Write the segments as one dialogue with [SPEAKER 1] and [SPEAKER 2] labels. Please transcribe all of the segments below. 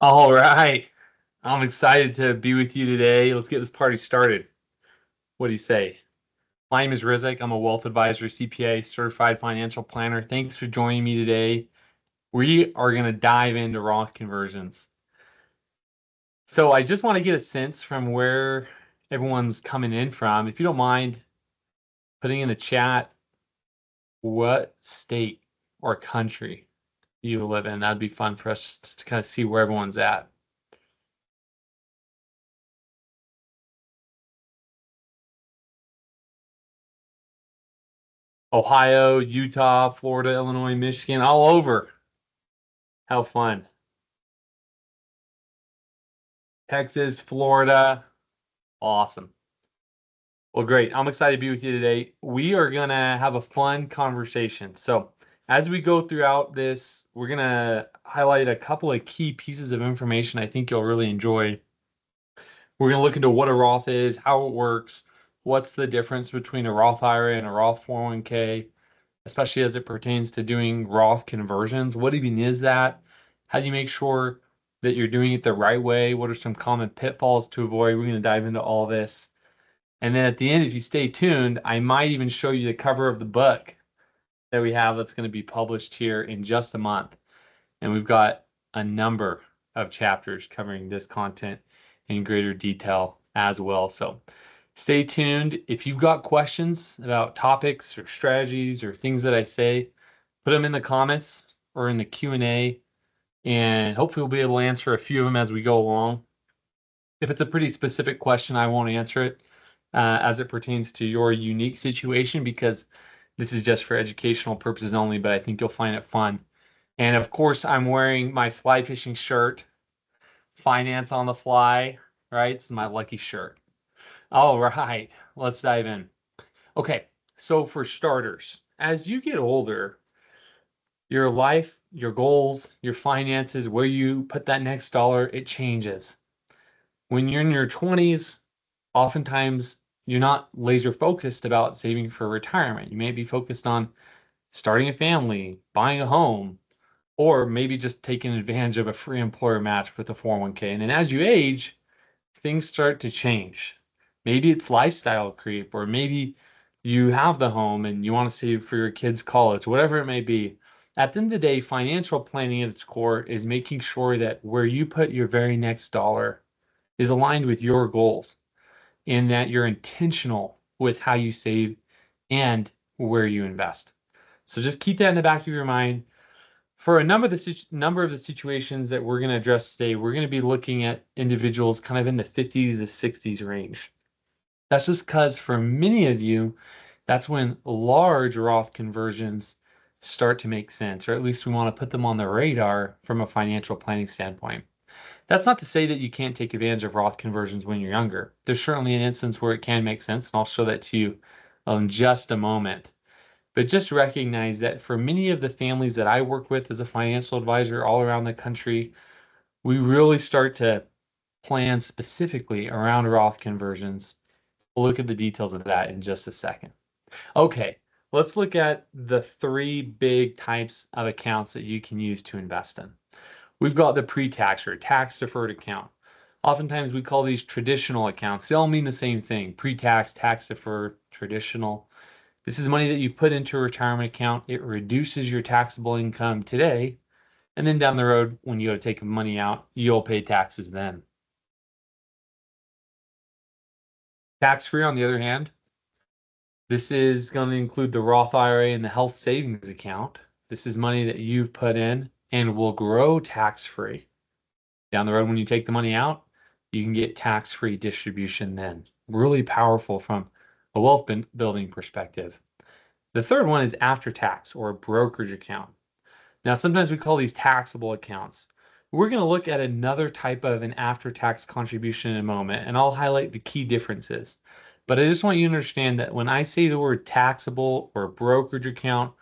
[SPEAKER 1] All right. I'm excited to be with you today. Let's get this party started. What do you say? My name is Rizik. I'm a wealth advisor, CPA, certified financial planner. Thanks for joining me today. We are going to dive into Roth conversions. So I just want to get a sense from where everyone's coming in from. If you don't mind putting in the chat what state or country you live in, that'd be fun for us to kind of see where everyone's at. Ohio, Utah, Florida, Illinois, Michigan, all over. How fun. Texas, Florida. Awesome. Well, great. I'm excited to be with you today. We are going to have a fun conversation. So, as we go throughout this, we're going to highlight a couple of key pieces of information I think you'll really enjoy. We're going to look into what a Roth is, how it works, what's the difference between a Roth IRA and a Roth 401k, especially as it pertains to doing Roth conversions. What even is that? How do you make sure that you're doing it the right way? What are some common pitfalls to avoid? We're going to dive into all this. And then at the end, if you stay tuned, I might even show you the cover of the book that we have that's going to be published here in just a month. And we've got a number of chapters covering this content in greater detail as well. So stay tuned. If you've got questions about topics or strategies or things that I say, put them in the comments or in the Q&A, and hopefully we'll be able to answer a few of them as we go along. If it's a pretty specific question, I won't answer it as it pertains to your unique situation because this is just for educational purposes only, but I think you'll find it fun. And of course, I'm wearing my fly fishing shirt, finance on the fly, right? It's my lucky shirt. All right, let's dive in. Okay, so for starters, as you get older, your life, your goals, your finances, where you put that next dollar, it changes. When you're in your 20s, oftentimes you're not laser focused about saving for retirement. You may be focused on starting a family, buying a home, or maybe just taking advantage of a free employer match with a 401k. And then as you age, things start to change. Maybe it's lifestyle creep, or maybe you have the home and you want to save for your kids' college, whatever it may be. At the end of the day, financial planning at its core is making sure that where you put your very next dollar is aligned with your goals and that you're intentional with how you save and where you invest. So just keep that in the back of your mind. For a number of the situations that we're going to address today, we're going to be looking at individuals kind of in the 50s to 60s range. That's just because for many of you, that's when large Roth conversions start to make sense, or at least we want to put them on the radar from a financial planning standpoint. That's not to say that you can't take advantage of Roth conversions when you're younger. There's certainly an instance where it can make sense, and I'll show that to you in just a moment. But just recognize that for many of the families that I work with as a financial advisor all around the country, we really start to plan specifically around Roth conversions. We'll look at the details of that in just a second. Okay, let's look at the three big types of accounts that you can use to invest in. We've got the pre-tax or tax-deferred account. Oftentimes we call these traditional accounts. They all mean the same thing: pre-tax, tax-deferred, traditional. This is money that you put into a retirement account. It reduces your taxable income today, and then down the road, when you go to take money out, you'll pay taxes then. Tax-free, on the other hand, this is going to include the Roth IRA and the health savings account. This is money that you've put in and will grow tax-free. Down the road, when you take the money out, you can get tax-free distribution then. Really powerful from a wealth building perspective. The third one is after tax or a brokerage account. Now, sometimes we call these taxable accounts. We're going to look at another type of an after-tax contribution in a moment, and I'll highlight the key differences. But I just want you to understand that when I say the word taxable or brokerage account,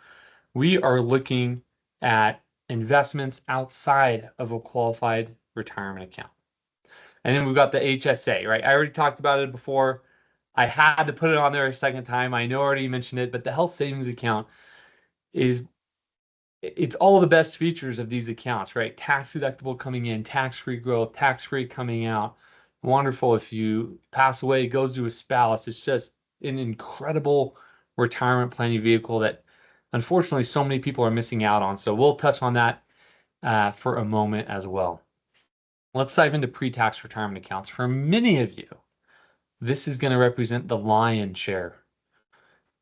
[SPEAKER 1] we are looking at investments outside of a qualified retirement account. And then we've got the HSA, right? I already talked about it before. I had to put it on there a second time. I know I already mentioned it, but the health savings account is it's all the best features of these accounts, right? Tax deductible coming in, tax-free growth, tax-free coming out. Wonderful if you pass away, it goes to a spouse. It's just an incredible retirement planning vehicle that unfortunately so many people are missing out on. So we'll touch on that for a moment as well. Let's dive into pre-tax retirement accounts. For many of you, this is going to represent the lion's share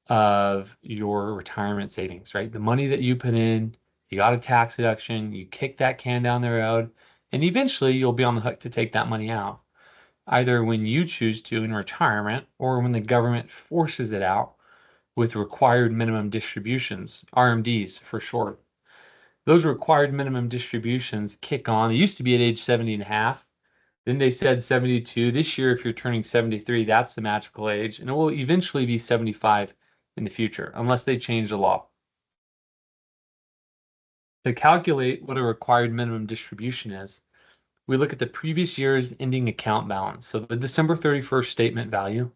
[SPEAKER 1] of your retirement savings, right? The money that you put in, you got a tax deduction, you kick that can down the road, and eventually you'll be on the hook to take that money out, either when you choose to in retirement or when the government forces it out with required minimum distributions, RMDs for short. Those required minimum distributions kick on. They used to be at age 70 and a half. Then they said 72. This year, if you're turning 73, that's the magical age, and it will eventually be 75 in the future, unless they change the law. To calculate what a required minimum distribution is, we look at the previous year's ending account balance, so the December 31st statement value,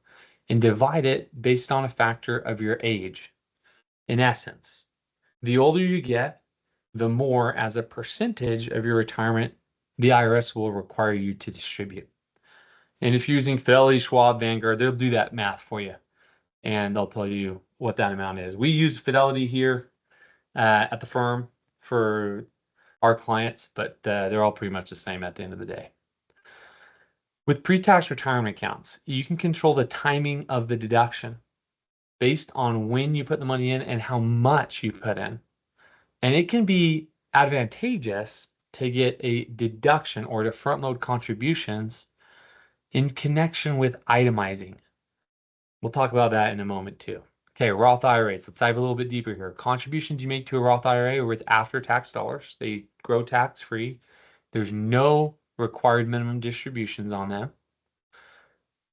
[SPEAKER 1] and divide it based on a factor of your age. In essence, the older you get, the more as a percentage of your retirement the IRS will require you to distribute. And if you're using Fidelity, Schwab, Vanguard, they'll do that math for you and they'll tell you what that amount is. We use Fidelity here at the firm for our clients, but they're all pretty much the same at the end of the day. With pre-tax retirement accounts, you can control the timing of the deduction based on when you put the money in and how much you put in. And it can be advantageous to get a deduction or to front load contributions in connection with itemizing. We'll talk about that in a moment too. Okay, Roth IRAs. Let's dive a little bit deeper here. Contributions you make to a Roth IRA are with after-tax dollars. They grow tax-free. There's no required minimum distributions on them.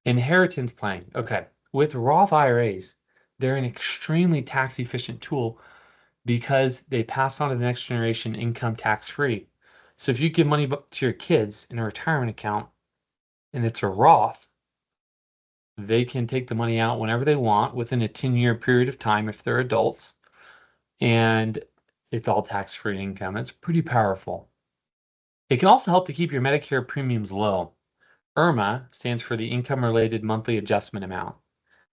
[SPEAKER 1] Inheritance planning. Okay, with Roth IRAs, they're an extremely tax-efficient tool because they pass on to the next generation income tax-free. So if you give money to your kids in a retirement account and it's a Roth, they can take the money out whenever they want within a 10-year period of time if they're adults, and it's all tax-free income. It's pretty powerful. It can also help to keep your Medicare premiums low. IRMA stands for the Income-Related Monthly Adjustment Amount.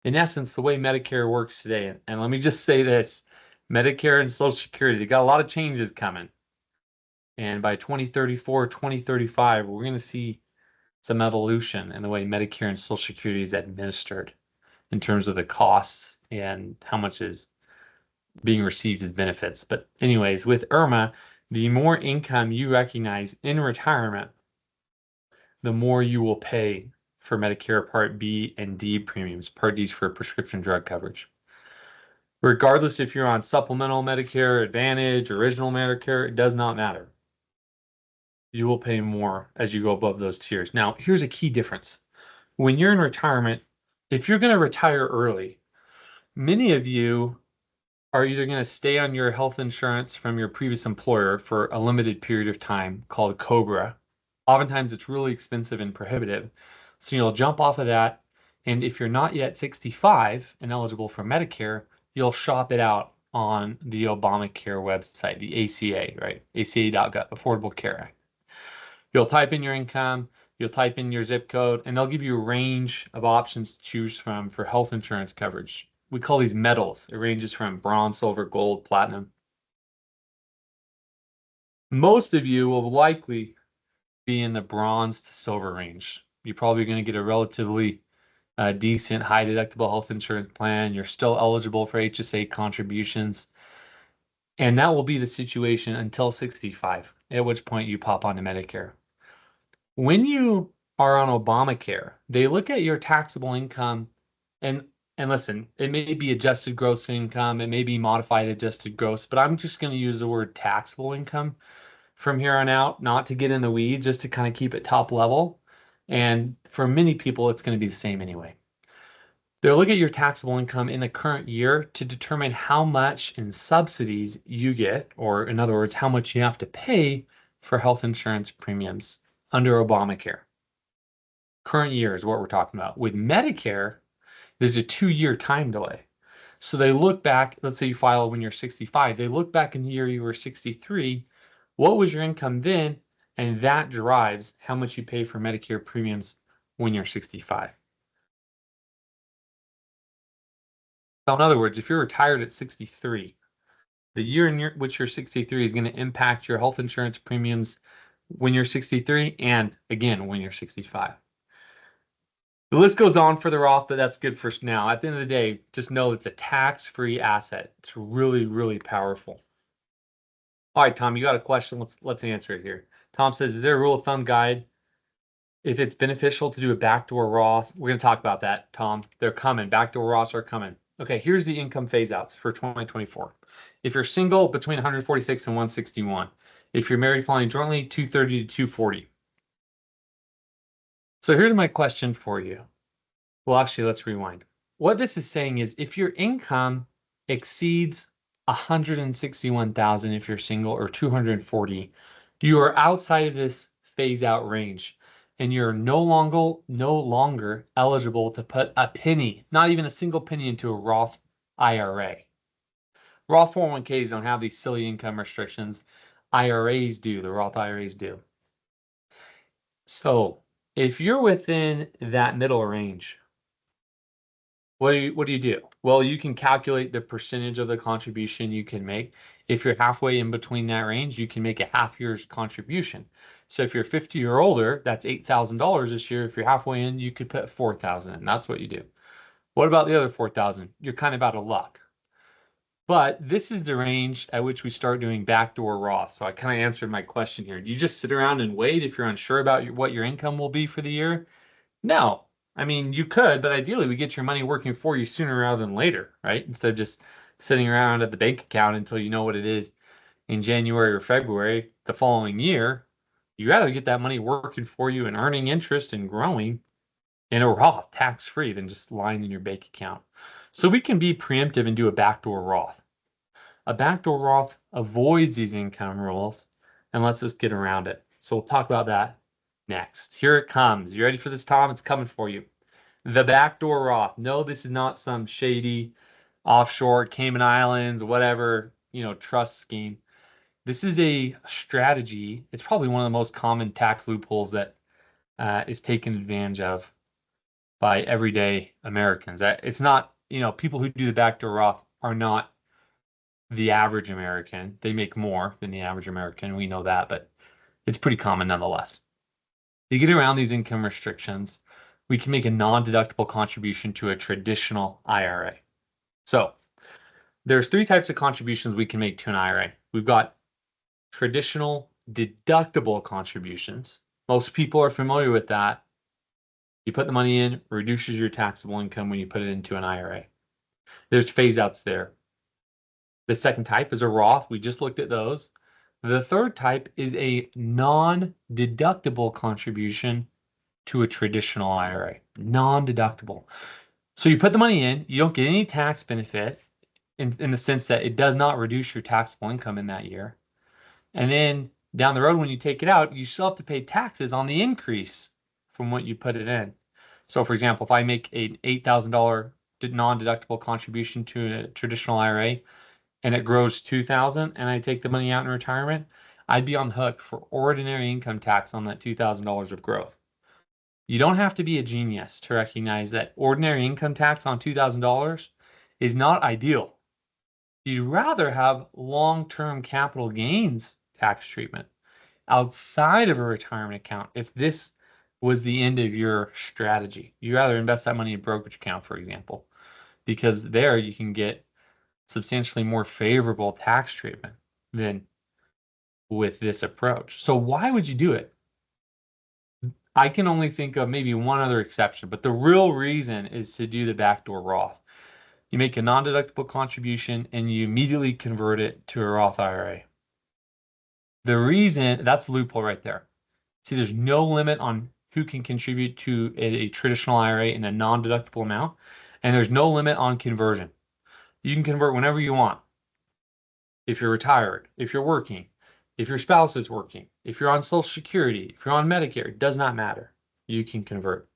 [SPEAKER 1] In essence, the way Medicare works today, and let me just say this, Medicare and Social Security, they got a lot of changes coming. And by 2034, 2035, we're going to see some evolution in the way Medicare and Social Security is administered in terms of the costs and how much is being received as benefits. But anyways, with IRMA, the more income you recognize in retirement, the more you will pay for Medicare Part B and D premiums. Part D is for prescription drug coverage. Regardless if you're on supplemental Medicare, Advantage, original Medicare, it does not matter. You will pay more as you go above those tiers. Now, here's a key difference. When you're in retirement, if you're going to retire early, many of you are either going to stay on your health insurance from your previous employer for a limited period of time called COBRA. Oftentimes it's really expensive and prohibitive. So you'll jump off of that. And if you're not yet 65 and eligible for Medicare, you'll shop it out on the Obamacare website, the ACA, right? ACA.gov, Affordable Care Act. You'll type in your income, you'll type in your zip code, and they'll give you a range of options to choose from for health insurance coverage. We call these metals. It ranges from bronze, silver, gold, platinum. Most of you will likely be in the bronze to silver range. You're probably going to get a relatively decent high deductible health insurance plan. You're still eligible for HSA contributions. And that will be the situation until 65, at which point you pop onto Medicare. When you are on Obamacare, they look at your taxable income and listen, it may be adjusted gross income, it may be modified adjusted gross, but I'm just going to use the word taxable income from here on out, not to get in the weeds, just to kind of keep it top level. And for many people, it's going to be the same anyway. They'll look at your taxable income in the current year to determine how much in subsidies you get, or in other words, how much you have to pay for health insurance premiums under Obamacare. Current year is what we're talking about. With Medicare, there's a 2-year time delay. So they look back, let's say you file when you're 65, they look back in the year you were 63, what was your income then? And that drives how much you pay for Medicare premiums when you're 65. So in other words, if you're retired at 63, the year in which you're 63 is going to impact your health insurance premiums when you're 63 and again when you're 65. The list goes on for the Roth, but that's good for now. At the end of the day, just know it's a tax-free asset. It's really, really powerful. All right, Tom, you got a question. Let's answer it here. Tom says, is there a rule of thumb guide if it's beneficial to do a backdoor Roth? We're going to talk about that, Tom. They're coming. Backdoor Roths are coming. Okay, here's the income phase outs for 2024. If you're single, between 146 and 161. If you're married filing jointly, 230 to 240. So here's my question for you. Well, actually, let's rewind. What this is saying is if your income exceeds 161,000 if you're single or 240, you are outside of this phase out range and you're no longer eligible to put a penny, not even a single penny into a Roth IRA. Roth 401ks don't have these silly income restrictions. IRAs do, the Roth IRAs do. So if you're within that middle range, what do you do? Well, you can calculate the percentage of the contribution you can make. If you're halfway in between that range, you can make a half year's contribution. So if you're 50 or older, that's $8,000 this year. If you're halfway in, you could put 4,000 in. That's what you do. What about the other 4,000? You're kind of out of luck. But this is the range at which we start doing backdoor Roth. So I kind of answered my question here. Do you just sit around and wait if you're unsure about what your income will be for the year? No. I mean, you could, but ideally we get your money working for you sooner rather than later, right? Instead of just sitting around at the bank account until you know what it is in January or February the following year. You rather get that money working for you and earning interest and growing in a Roth tax-free than just lying in your bank account. So we can be preemptive and do a backdoor Roth. A backdoor Roth avoids these income rules and lets us get around it. So we'll talk about that next. Here it comes. You ready for this, Tom? It's coming for you. The backdoor Roth. No, this is not some shady offshore Cayman Islands, whatever, trust scheme. This is a strategy. It's probably one of the most common tax loopholes that is taken advantage of by everyday Americans. It's not, people who do the backdoor Roth are not the average American. They make more than the average American. We know that, but it's pretty common nonetheless. To get around these income restrictions, we can make a non-deductible contribution to a traditional IRA. So there's three types of contributions we can make to an IRA. We've got traditional deductible contributions. Most people are familiar with that. You put the money in, reduces your taxable income when you put it into an IRA. There's phase outs there. The second type is a Roth. We just looked at those. The third type is a non-deductible contribution to a traditional IRA. Non-deductible. So you put the money in, you don't get any tax benefit in the sense that it does not reduce your taxable income in that year. And then down the road, when you take it out, you still have to pay taxes on the increase from what you put it in. So for example, if I make an $8,000 non-deductible contribution to a traditional IRA and it grows 2,000 and I take the money out in retirement, I'd be on the hook for ordinary income tax on that $2,000 of growth. You don't have to be a genius to recognize that ordinary income tax on $2,000 is not ideal. You'd rather have long-term capital gains tax treatment outside of a retirement account if this was the end of your strategy. You'd rather invest that money in a brokerage account, for example, because there you can get substantially more favorable tax treatment than with this approach. So why would you do it? I can only think of maybe one other exception, but the real reason is to do the backdoor Roth. You make a non-deductible contribution and you immediately convert it to a Roth IRA. The reason, that's the loophole right there. See, there's no limit on who can contribute to a traditional IRA in a non-deductible amount, and there's no limit on conversion. You can convert whenever you want. If you're retired, if you're working, if your spouse is working, if you're on Social Security, if you're on Medicare, it does not matter. You can convert.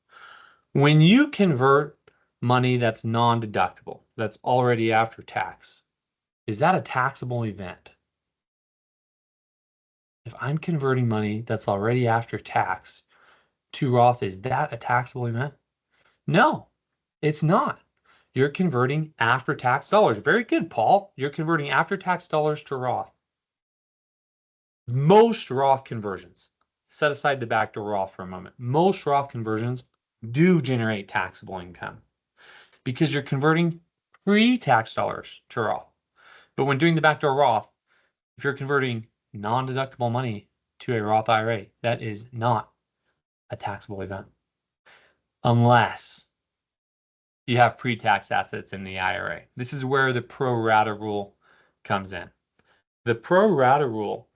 [SPEAKER 1] When you convert money that's non-deductible, that's already after tax. Is that a taxable event? If I'm converting money that's already after tax to Roth, is that a taxable event? No, it's not. You're converting after tax dollars. Very good, Paul. You're converting after tax dollars to Roth. Most Roth conversions, set aside the backdoor Roth for a moment. Most Roth conversions do generate taxable income because you're converting pre-tax dollars to Roth. But when doing the backdoor Roth, if you're converting non-deductible money to a Roth IRA, that is not a taxable event unless you have pre-tax assets in the IRA. This is where the pro rata rule comes in. The pro rata rule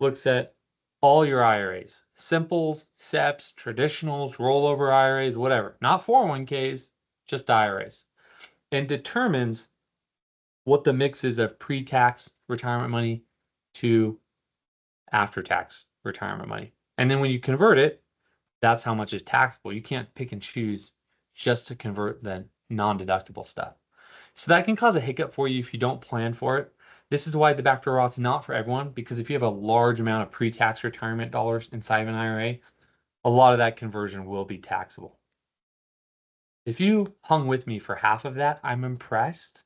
[SPEAKER 1] looks at all your IRAs, simples, SEPs, traditionals, rollover IRAs, whatever, not 401ks, just IRAs, and determines what the mix is of pre-tax retirement money to after-tax retirement money. And then when you convert it, that's how much is taxable. You can't pick and choose just to convert the non-deductible stuff. So that can cause a hiccup for you if you don't plan for it. This is why the backdoor Roth's not for everyone, because if you have a large amount of pre-tax retirement dollars inside of an IRA, a lot of that conversion will be taxable. If you hung with me for half of that, I'm impressed.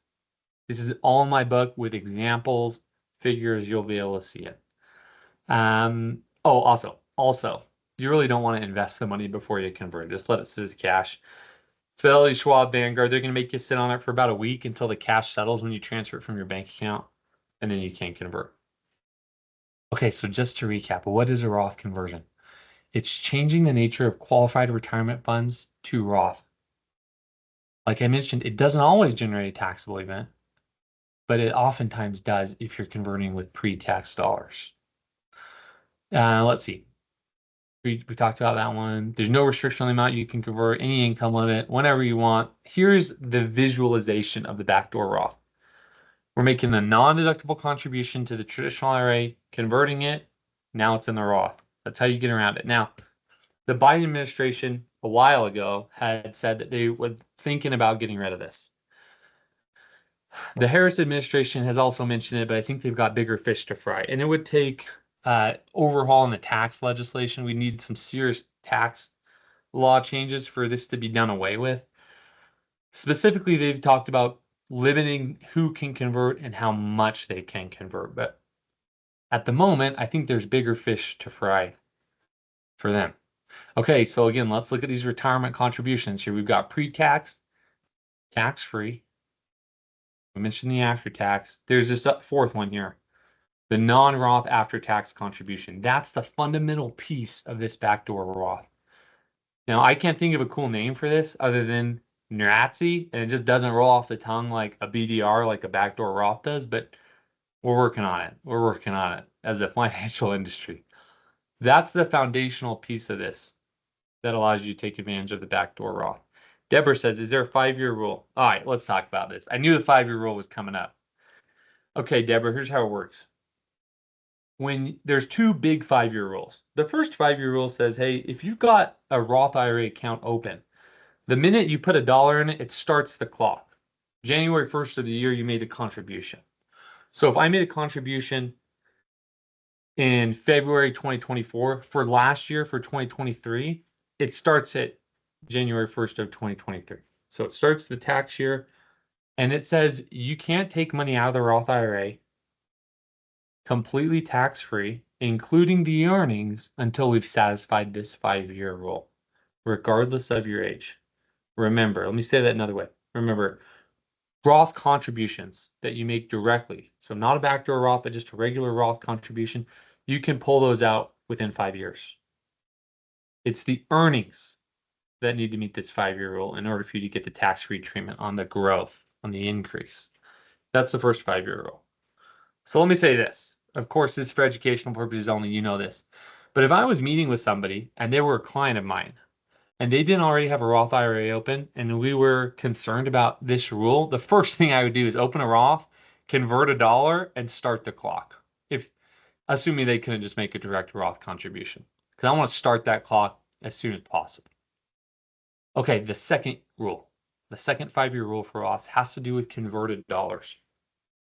[SPEAKER 1] This is all in my book with examples, figures, you'll be able to see it. Also, you really don't want to invest the money before you convert it. Just let it sit as cash. Fidelity, Schwab, Vanguard, they're going to make you sit on it for about a week until the cash settles when you transfer it from your bank account, and then you can convert. Okay, so just to recap, what is a Roth conversion? It's changing the nature of qualified retirement funds to Roth. Like I mentioned, it doesn't always generate a taxable event, but it oftentimes does if you're converting with pre-tax dollars. Let's see. We talked about that one. There's no restriction on the amount you can convert, any income limit, whenever you want. Here's the visualization of the backdoor Roth. We're making a non-deductible contribution to the traditional IRA, converting it. Now it's in the Roth. That's how you get around it. Now, the Biden administration a while ago had said that they were thinking about getting rid of this. The Harris administration has also mentioned it, but I think they've got bigger fish to fry. And it would take overhauling the tax legislation. We need some serious tax law changes for this to be done away with. Specifically, they've talked about limiting who can convert and how much they can convert. But at the moment, I think there's bigger fish to fry for them. Okay, so again, let's look at these retirement contributions here. We've got pre-tax, tax-free. We mentioned the after-tax. There's this fourth one here, the non-Roth after-tax contribution. That's the fundamental piece of this backdoor Roth. Now, I can't think of a cool name for this other than NRATSI, and it just doesn't roll off the tongue like a BDR, like a backdoor Roth does, but we're working on it. We're working on it as a financial industry. That's the foundational piece of this that allows you to take advantage of the backdoor Roth. Deborah says, is there a 5-year rule? All right, let's talk about this. I knew the 5-year rule was coming up. Okay, Deborah, here's how it works. When there's two big 5-year rules. The first 5-year rule says, hey, if you've got a Roth IRA account open, the minute you put $1 in it, it starts the clock. January 1st of the year, you made a contribution. So if I made a contribution in February 2024 for last year, for 2023, it starts at January 1st of 2023. So it starts the tax year, and it says you can't take money out of the Roth IRA completely tax-free, including the earnings, until we've satisfied this 5-year rule, regardless of your age. Remember, let me say that another way. Remember, Roth contributions that you make directly, so not a backdoor Roth, but just a regular Roth contribution, you can pull those out within 5 years. It's the earnings that need to meet this 5-year rule in order for you to get the tax-free treatment on the growth, on the increase. That's the first 5-year rule. So let me say this. Of course, this is for educational purposes only, you know this. But if I was meeting with somebody and they were a client of mine and they didn't already have a Roth IRA open and we were concerned about this rule, the first thing I would do is open a Roth, convert $1, and start the clock. If assuming they couldn't just make a direct Roth contribution. Because I want to start that clock as soon as possible. Okay, the second rule. the second 5-year rule for Roths has to do with converted dollars.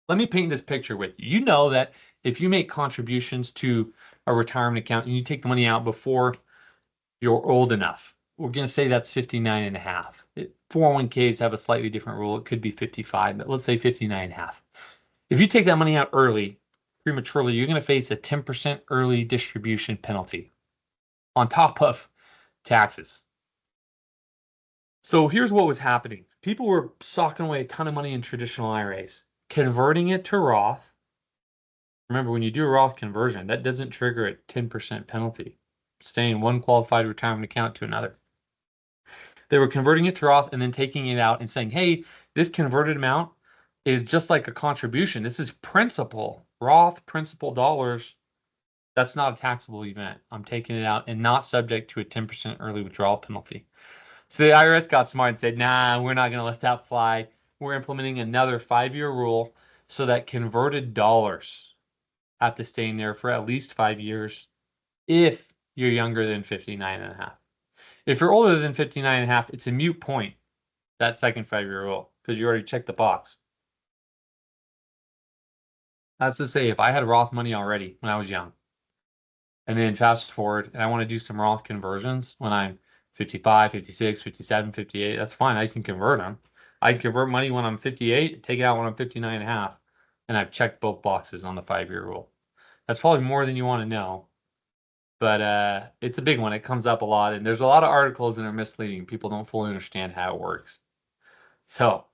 [SPEAKER 1] Let me paint this picture with you. You know that if you make contributions to a retirement account and you take the money out before you're old enough, we're going to say that's 59 and a half. 401ks have a slightly different rule. It could be 55, but let's say 59 and a half. If you take that money out early, prematurely, you're going to face a 10% early distribution penalty on top of taxes. So here's what was happening. People were socking away a ton of money in traditional IRAs, converting it to Roth. Remember, when you do a Roth conversion, that doesn't trigger a 10% penalty, staying one qualified retirement account to another. They were converting it to Roth and then taking it out and saying, hey, this converted amount is just like a contribution. This is principal, Roth principal dollars. That's not a taxable event. I'm taking it out and not subject to a 10% early withdrawal penalty. So the IRS got smart and said, nah, we're not going to let that fly. We're implementing another 5-year rule so that converted dollars have to stay in there for at least 5 years if you're younger than 59 and a half. If you're older than 59 and a half, it's a moot point, that second 5-year rule, because you already checked the box. That's to say, if I had Roth money already when I was young, and then fast forward, and I want to do some Roth conversions when I'm 55, 56, 57, 58, that's fine. I can convert them. I can convert money when I'm 58, take it out when I'm 59 and a half, and I've checked both boxes on the 5-year rule. That's probably more than you want to know, but it's a big one. It comes up a lot, and there's a lot of articles that are misleading. People don't fully understand how it works. So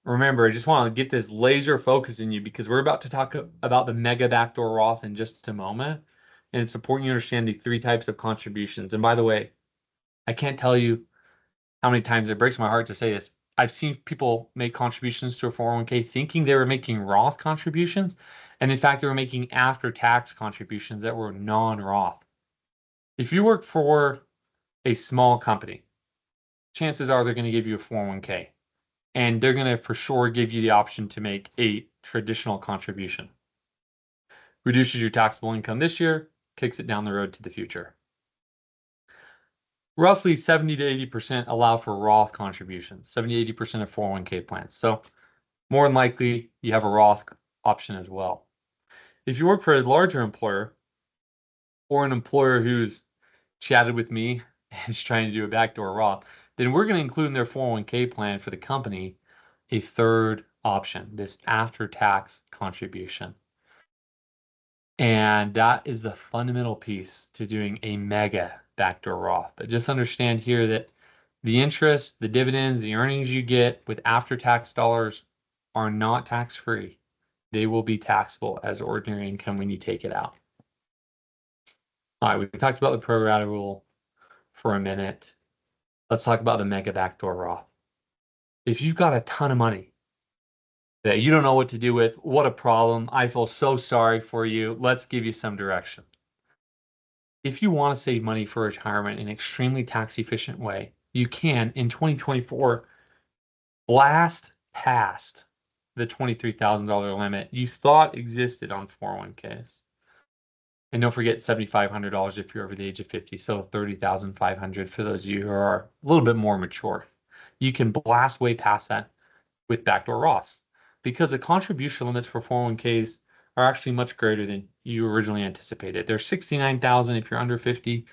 [SPEAKER 1] remember, I just want to get this laser focus in you because we're about to talk about the mega backdoor Roth in just a moment. And it's important you understand the 3 types of contributions. And by the way, I can't tell you how many times it breaks my heart to say this. I've seen people make contributions to a 401k thinking they were making Roth contributions. And in fact, they were making after-tax contributions that were non-Roth. If you work for a small company, chances are they're going to give you a 401k. And they're going to for sure give you the option to make a traditional contribution. Reduces your taxable income this year, kicks it down the road to the future. Roughly 70 to 80% allow for Roth contributions, 70 to 80% of 401k plans. So more than likely, you have a Roth option as well. If you work for a larger employer or an employer who's chatted with me and is trying to do a backdoor Roth, then we're going to include in their 401k plan for the company a third option, this after-tax contribution. And that is the fundamental piece to doing a mega backdoor Roth. But just understand here that the interest, the dividends, the earnings you get with after-tax dollars are not tax-free. They will be taxable as ordinary income when you take it out. All right, we talked about the pro rata rule for a minute. Let's talk about the mega backdoor Roth. If you've got a ton of money that you don't know what to do with, what a problem. I feel so sorry for you. Let's give you some direction. If you want to save money for retirement in an extremely tax efficient way, you can, in 2024, blast past the $23,000 limit you thought existed on 401ks. And don't forget $7,500 if you're over the age of 50, so $30,500 for those of you who are a little bit more mature. You can blast way past that with backdoor Roths because the contribution limits for 401ks are actually much greater than you originally anticipated. They're $69,000 if you're under 50,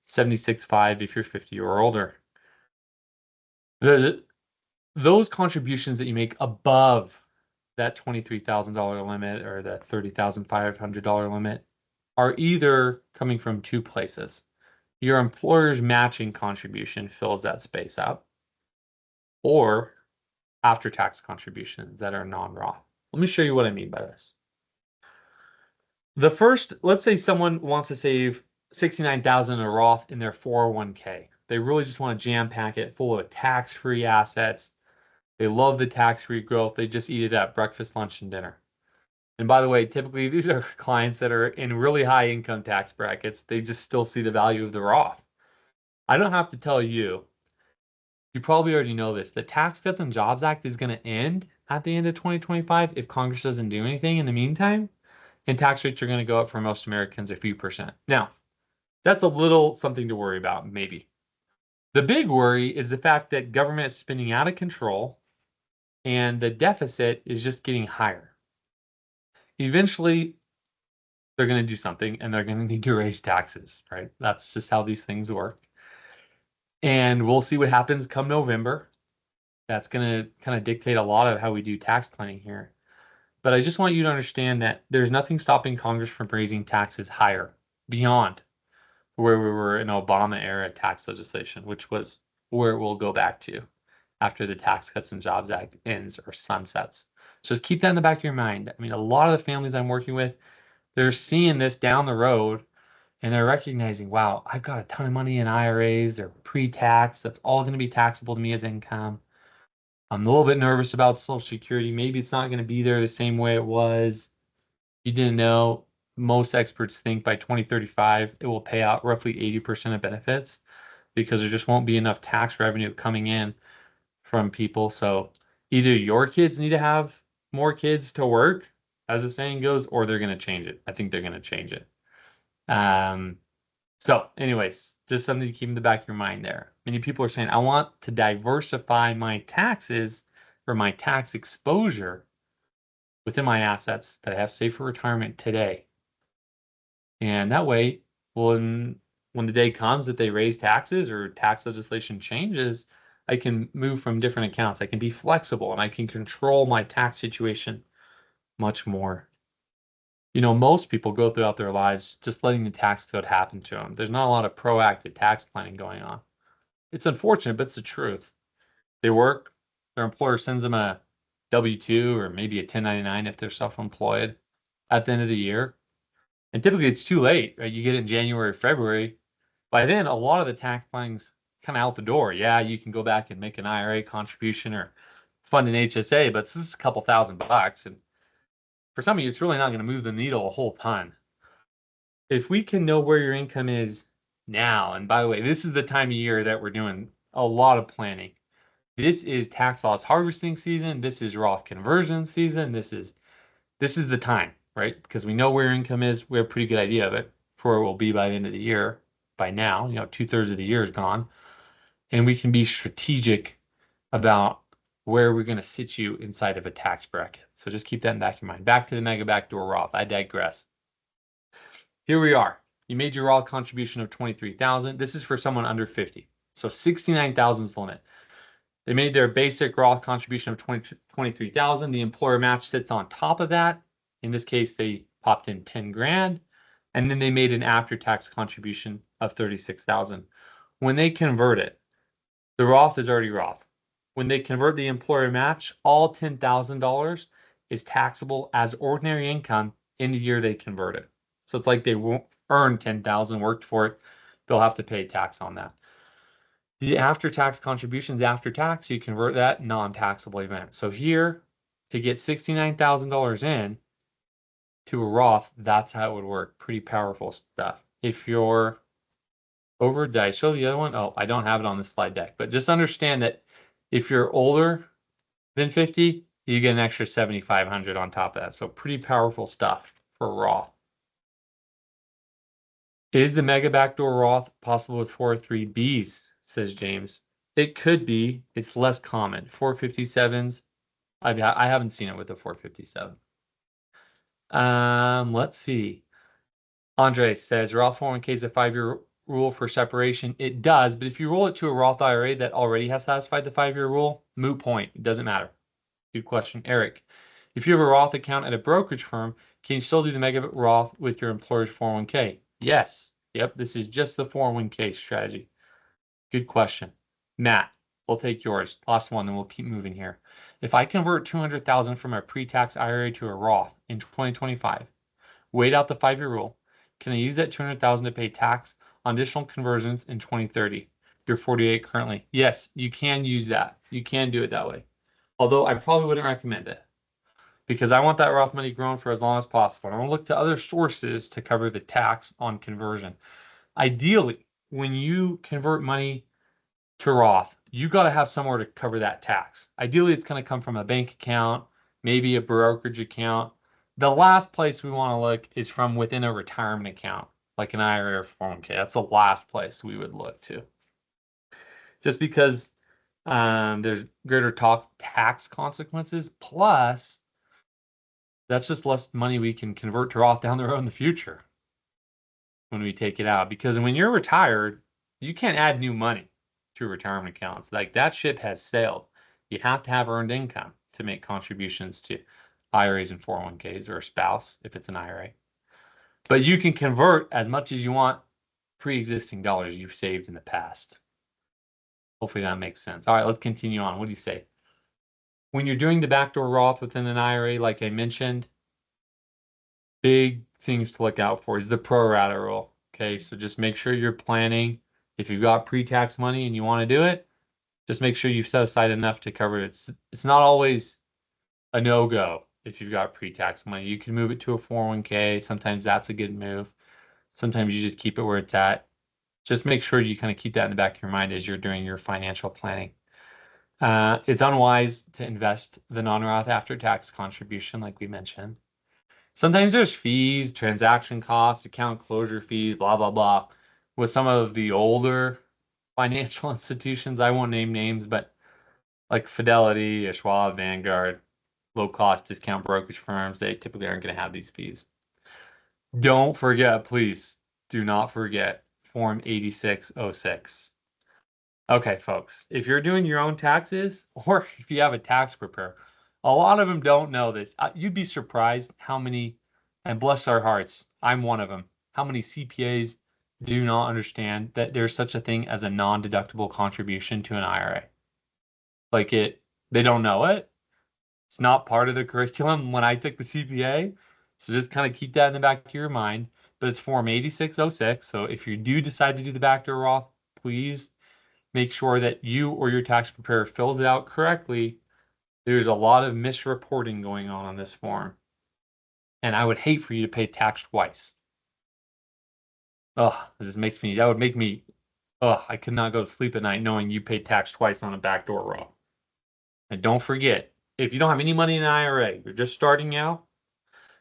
[SPEAKER 1] $76,500 if you're 50 or older. Those contributions that you make above that $23,000 limit or that $30,500 limit are either coming from 2 places. Your employer's matching contribution fills that space out, or after-tax contributions that are non-Roth. Let me show you what I mean by this. The first, let's say someone wants to save $69,000 in a Roth in their 401k. They really just want to jam pack it full of tax-free assets. They love the tax-free growth. They just eat it at breakfast, lunch, and dinner. And by the way, typically these are clients that are in really high income tax brackets. They just still see the value of the Roth. I don't have to tell you, you probably already know this. The Tax Cuts and Jobs Act is going to end at the end of 2025 if Congress doesn't do anything in the meantime. And tax rates are going to go up for most Americans a few percent. Now, that's a little something to worry about, maybe. The big worry is the fact that government is spending out of control and the deficit is just getting higher. Eventually, they're going to do something and they're going to need to raise taxes, right? That's just how these things work. And we'll see what happens come November. That's going to kind of dictate a lot of how we do tax planning here. But I just want you to understand that there's nothing stopping Congress from raising taxes higher beyond where we were in Obama era tax legislation, which was where we'll go back to after the Tax Cuts and Jobs Act ends or sunsets. So just keep that in the back of your mind. I mean, a lot of the families I'm working with, they're seeing this down the road and they're recognizing, wow, I've got a ton of money in IRAs, they're pre-tax, that's all going to be taxable to me as income. I'm a little bit nervous about Social Security. Maybe it's not going to be there the same way it was. You didn't know. Most experts think by 2035, it will pay out roughly 80% of benefits because there just won't be enough tax revenue coming in from people. So either your kids need to have more kids to work, as the saying goes, or they're going to change it. I think they're going to change it. Um, so, anyways, just something to keep in the back of your mind there. Many people are saying, I want to diversify my taxes or my tax exposure within my assets that I have saved for retirement today. And that way, when the day comes that they raise taxes or tax legislation changes, I can move from different accounts. I can be flexible and I can control my tax situation much more. You know, most people go throughout their lives just letting the tax code happen to them. There's not a lot of proactive tax planning going on. It's unfortunate, but it's the truth. They work, their employer sends them a W-2 or maybe a 1099 if they're self-employed at the end of the year. And typically it's too late, right? You get it in January, February. By then, a lot of the tax planning's kind of out the door. Yeah, you can go back and make an IRA contribution or fund an HSA, but it's a couple $1,000. And for some of you, it's really not going to move the needle a whole ton. If we can know where your income is now, and by the way, this is the time of year that we're doing a lot of planning. This is tax loss harvesting season. This is Roth conversion season. This is the time, right? Because we know where your income is. We have a pretty good idea of it for where it will be by the end of the year. By now, 2/3 of the year is gone. And we can be strategic about where we're going to sit you inside of a tax bracket. So just keep that in the back of your mind. Back to the mega backdoor Roth. I digress. Here we are. You made your Roth contribution of 23,000. This is for someone under 50. So 69,000 is the limit. They made their basic Roth contribution of 23,000. The employer match sits on top of that. In this case, they popped in 10 grand, and then they made an after-tax contribution of 36,000. When they convert it, the Roth is already Roth. When they convert the employer match, all $10,000 is taxable as ordinary income in the year they convert it. So it's like they won't earn 10,000, worked for it. They'll have to pay tax on that. The after-tax contributions after tax, you convert that non-taxable event. So here, to get $69,000 in to a Roth, that's how it would work. Pretty powerful stuff. If you're over, did I show the other one? Oh, I don't have it on the slide deck, but just understand that if you're older than 50, you get an extra 7,500 on top of that. So pretty powerful stuff for Roth. Is the mega backdoor Roth possible with 403Bs? Says James. It could be. It's less common. 457s. I haven't seen it with the 457. Let's see. Andre says Roth 401k is a 5-year rule for separation. It does, but if you roll it to a Roth IRA that already has satisfied the 5-year rule, moot point. It doesn't matter. Good question, Eric. If you have a Roth account at a brokerage firm, can you still do the mega Roth with your employer's 401k? Yes. Yep. This is just the 401k strategy. Good question. Matt, we'll take yours. Last one, then we'll keep moving here. If I convert 200,000 from a pre-tax IRA to a Roth in 2025, wait out the 5-year rule, can I use that 200,000 to pay tax on additional conversions in 2030? You're 48 currently. Yes, you can use that. You can do it that way. Although I probably wouldn't recommend it because I want that Roth money grown for as long as possible. I want to look to other sources to cover the tax on conversion. Ideally, when you convert money to Roth, you got to have somewhere to cover that tax. Ideally, it's going to come from a bank account, maybe a brokerage account. The last place we want to look is from within a retirement account, like an IRA or 401k. That's the last place we would look to. just because there's greater tax consequences. Plus, that's just less money we can convert to Roth down the road in the future when we take it out. Because when you're retired, you can't add new money to retirement accounts. Like that ship has sailed. You have to have earned income to make contributions to IRAs and 401ks or a spouse if it's an IRA. But you can convert as much as you want pre-existing dollars you've saved in the past. Hopefully that makes sense. All right, let's continue on. What do you say? When you're doing the backdoor Roth within an IRA, like I mentioned, big things to look out for is the pro rata rule. Okay, so just make sure you're planning. If you've got pre-tax money and you want to do it, just make sure you've set aside enough to cover it. It's not always a no-go if you've got pre-tax money. You can move it to a 401k. Sometimes that's a good move. Sometimes you just keep it where it's at. Just make sure you kind of keep that in the back of your mind as you're doing your financial planning. It's unwise to invest the non-Roth after-tax contribution, like we mentioned. Sometimes there's fees, transaction costs, account closure fees, blah, blah, blah. With some of the older financial institutions, I won't name names, but like Fidelity, Schwab, Vanguard, low-cost discount brokerage firms, they typically aren't going to have these fees. Don't forget, please, do not forget Form 8606. Okay, folks, if you're doing your own taxes or if you have a tax preparer, a lot of them don't know this. You'd be surprised how many, and bless our hearts, I'm one of them, how many CPAs do not understand that there's such a thing as a non-deductible contribution to an IRA. Like they don't know it. It's not part of the curriculum when I took the CPA. So just kind of keep that in the back of your mind. But it's Form 8606. So if you do decide to do the backdoor Roth, please make sure that you or your tax preparer fills it out correctly. There's a lot of misreporting going on this form. And I would hate for you to pay tax twice. Oh, it just makes me, that would make me, I could not go to sleep at night knowing you paid tax twice on a backdoor Roth. And don't forget, if you don't have any money in an IRA, you're just starting out,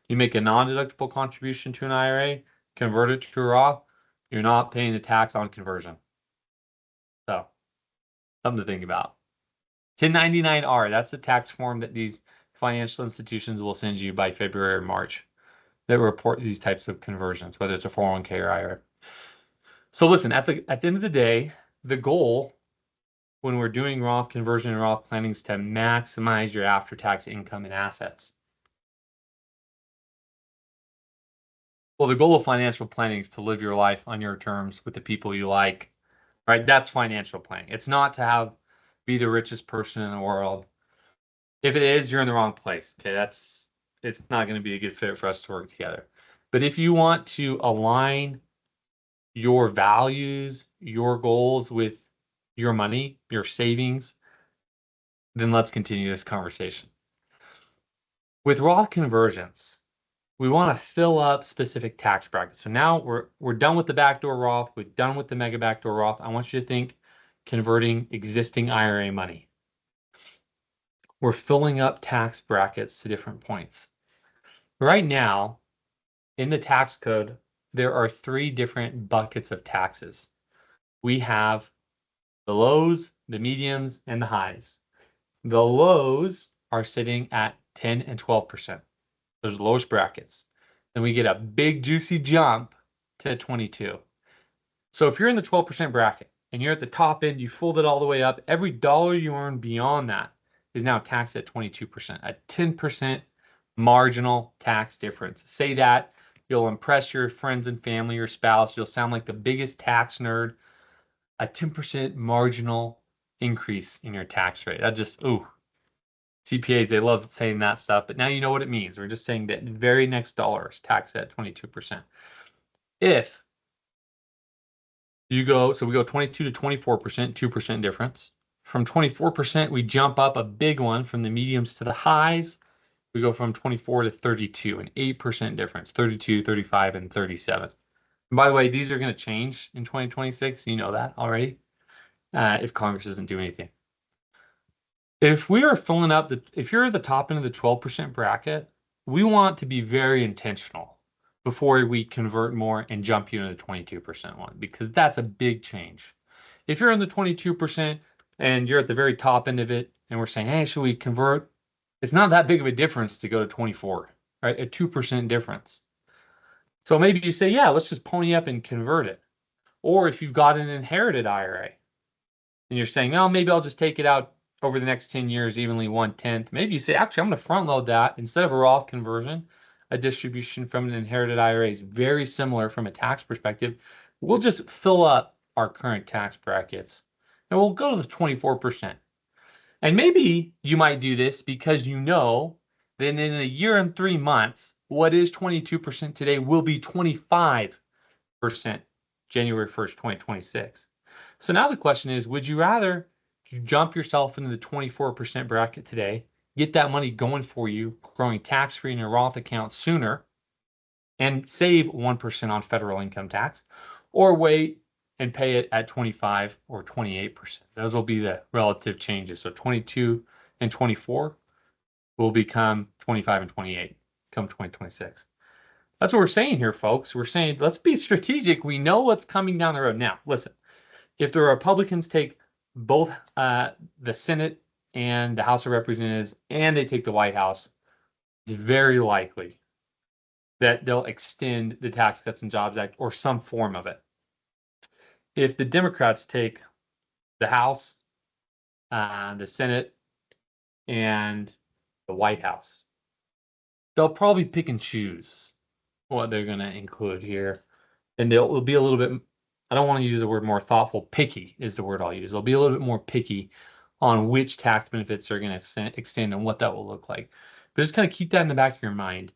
[SPEAKER 1] you make a non-deductible contribution to an IRA, convert it to a Roth, you're not paying the tax on conversion. So, something to think about. 1099-R, that's the tax form that these financial institutions will send you by February or March that report these types of conversions, whether it's a 401k or IRA. So listen, at the end of the day, the goal when we're doing Roth conversion and Roth planning is to maximize your after-tax income and assets. Well, the goal of financial planning is to live your life on your terms with the people you like, right? That's financial planning. It's not to be the richest person in the world. If it is, you're in the wrong place. Okay, it's not going to be a good fit for us to work together. But if you want to align your values, your goals with your money, your savings, then let's continue this conversation. With Roth conversions, we want to fill up specific tax brackets. So now we're done with the backdoor Roth. We're done with the mega backdoor Roth. I want you to think converting existing IRA money. We're filling up tax brackets to different points. Right now, in the tax code, there are 3 different buckets of taxes. We have the lows, the mediums, and the highs. The lows are sitting at 10 and 12%. Those are the lowest brackets. Then we get a big juicy jump to 22. So if you're in the 12% bracket and you're at the top end, you fold it all the way up, every dollar you earn beyond that is now taxed at 22%, a 10% marginal tax difference. Say that, you'll impress your friends and family, your spouse, you'll sound like the biggest tax nerd. A 10% marginal increase in your tax rate. That just, CPAs, they love saying that stuff, but now you know what it means. We're just saying that the very next dollar is taxed at 22%. If you go, so we go 22 to 24%, 2% difference. From 24%, we jump up a big one from the mediums to the highs. We go from 24 to 32, an 8% difference, 32, 35, and 37. And by the way, these are going to change in 2026. You know that already, if Congress doesn't do anything. If we are filling up if you're at the top end of the 12% bracket, we want to be very intentional before we convert more and jump you into the 22% one, because that's a big change. if you're in the 22% and you're at the very top end of it, and we're saying, hey, should we convert? It's not that big of a difference to go to 24, right? A 2% difference. So maybe you say, yeah, let's just pony up and convert it. Or if you've got an inherited IRA and you're saying, oh, maybe I'll just take it out over the next 10 years, evenly 1/10. Maybe you say, actually, I'm going to front load that instead of a Roth conversion. A distribution from an inherited IRA is very similar from a tax perspective. We'll just fill up our current tax brackets and we'll go to the 24%. And maybe you might do this because you know that in a year and 3 months, what is 22% today will be 25% January 1st, 2026. So now the question is, would you rather jump yourself into the 24% bracket today, get that money going for you, growing tax-free in your Roth account sooner, and save 1% on federal income tax, or wait and pay it at 25 or 28%? Those will be the relative changes. So 22 and 24 will become 25 and 28 come 2026. That's what we're saying here, folks. We're saying, let's be strategic. We know what's coming down the road. Now, listen, if the Republicans take both the Senate and the House of Representatives and they take the White House, it's very likely that they'll extend the Tax Cuts and Jobs Act or some form of it. If the Democrats take the House, the Senate, and the White House, they'll probably pick and choose what they're going to include here. And they'll be a little bit, I don't want to use the word more thoughtful, picky is the word I'll use. They'll be a little bit more picky on which tax benefits are going to extend and what that will look like. But just kind of keep that in the back of your mind.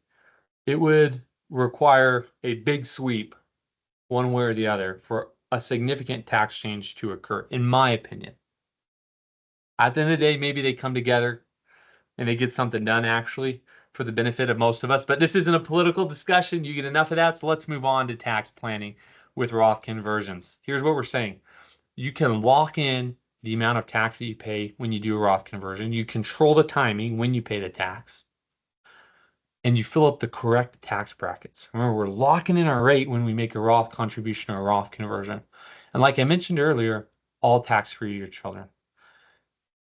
[SPEAKER 1] It would require a big sweep one way or the other for a significant tax change to occur, in my opinion. At the end of the day, maybe they come together and they get something done actually for the benefit of most of us. But this isn't a political discussion. You get enough of that. So let's move on to tax planning with Roth conversions. Here's what we're saying. You can lock in the amount of tax that you pay when you do a Roth conversion. You control the timing when you pay the tax. And you fill up the correct tax brackets. Remember, we're locking in our rate when we make a Roth contribution or a Roth conversion. And like I mentioned earlier, all tax-free to your children.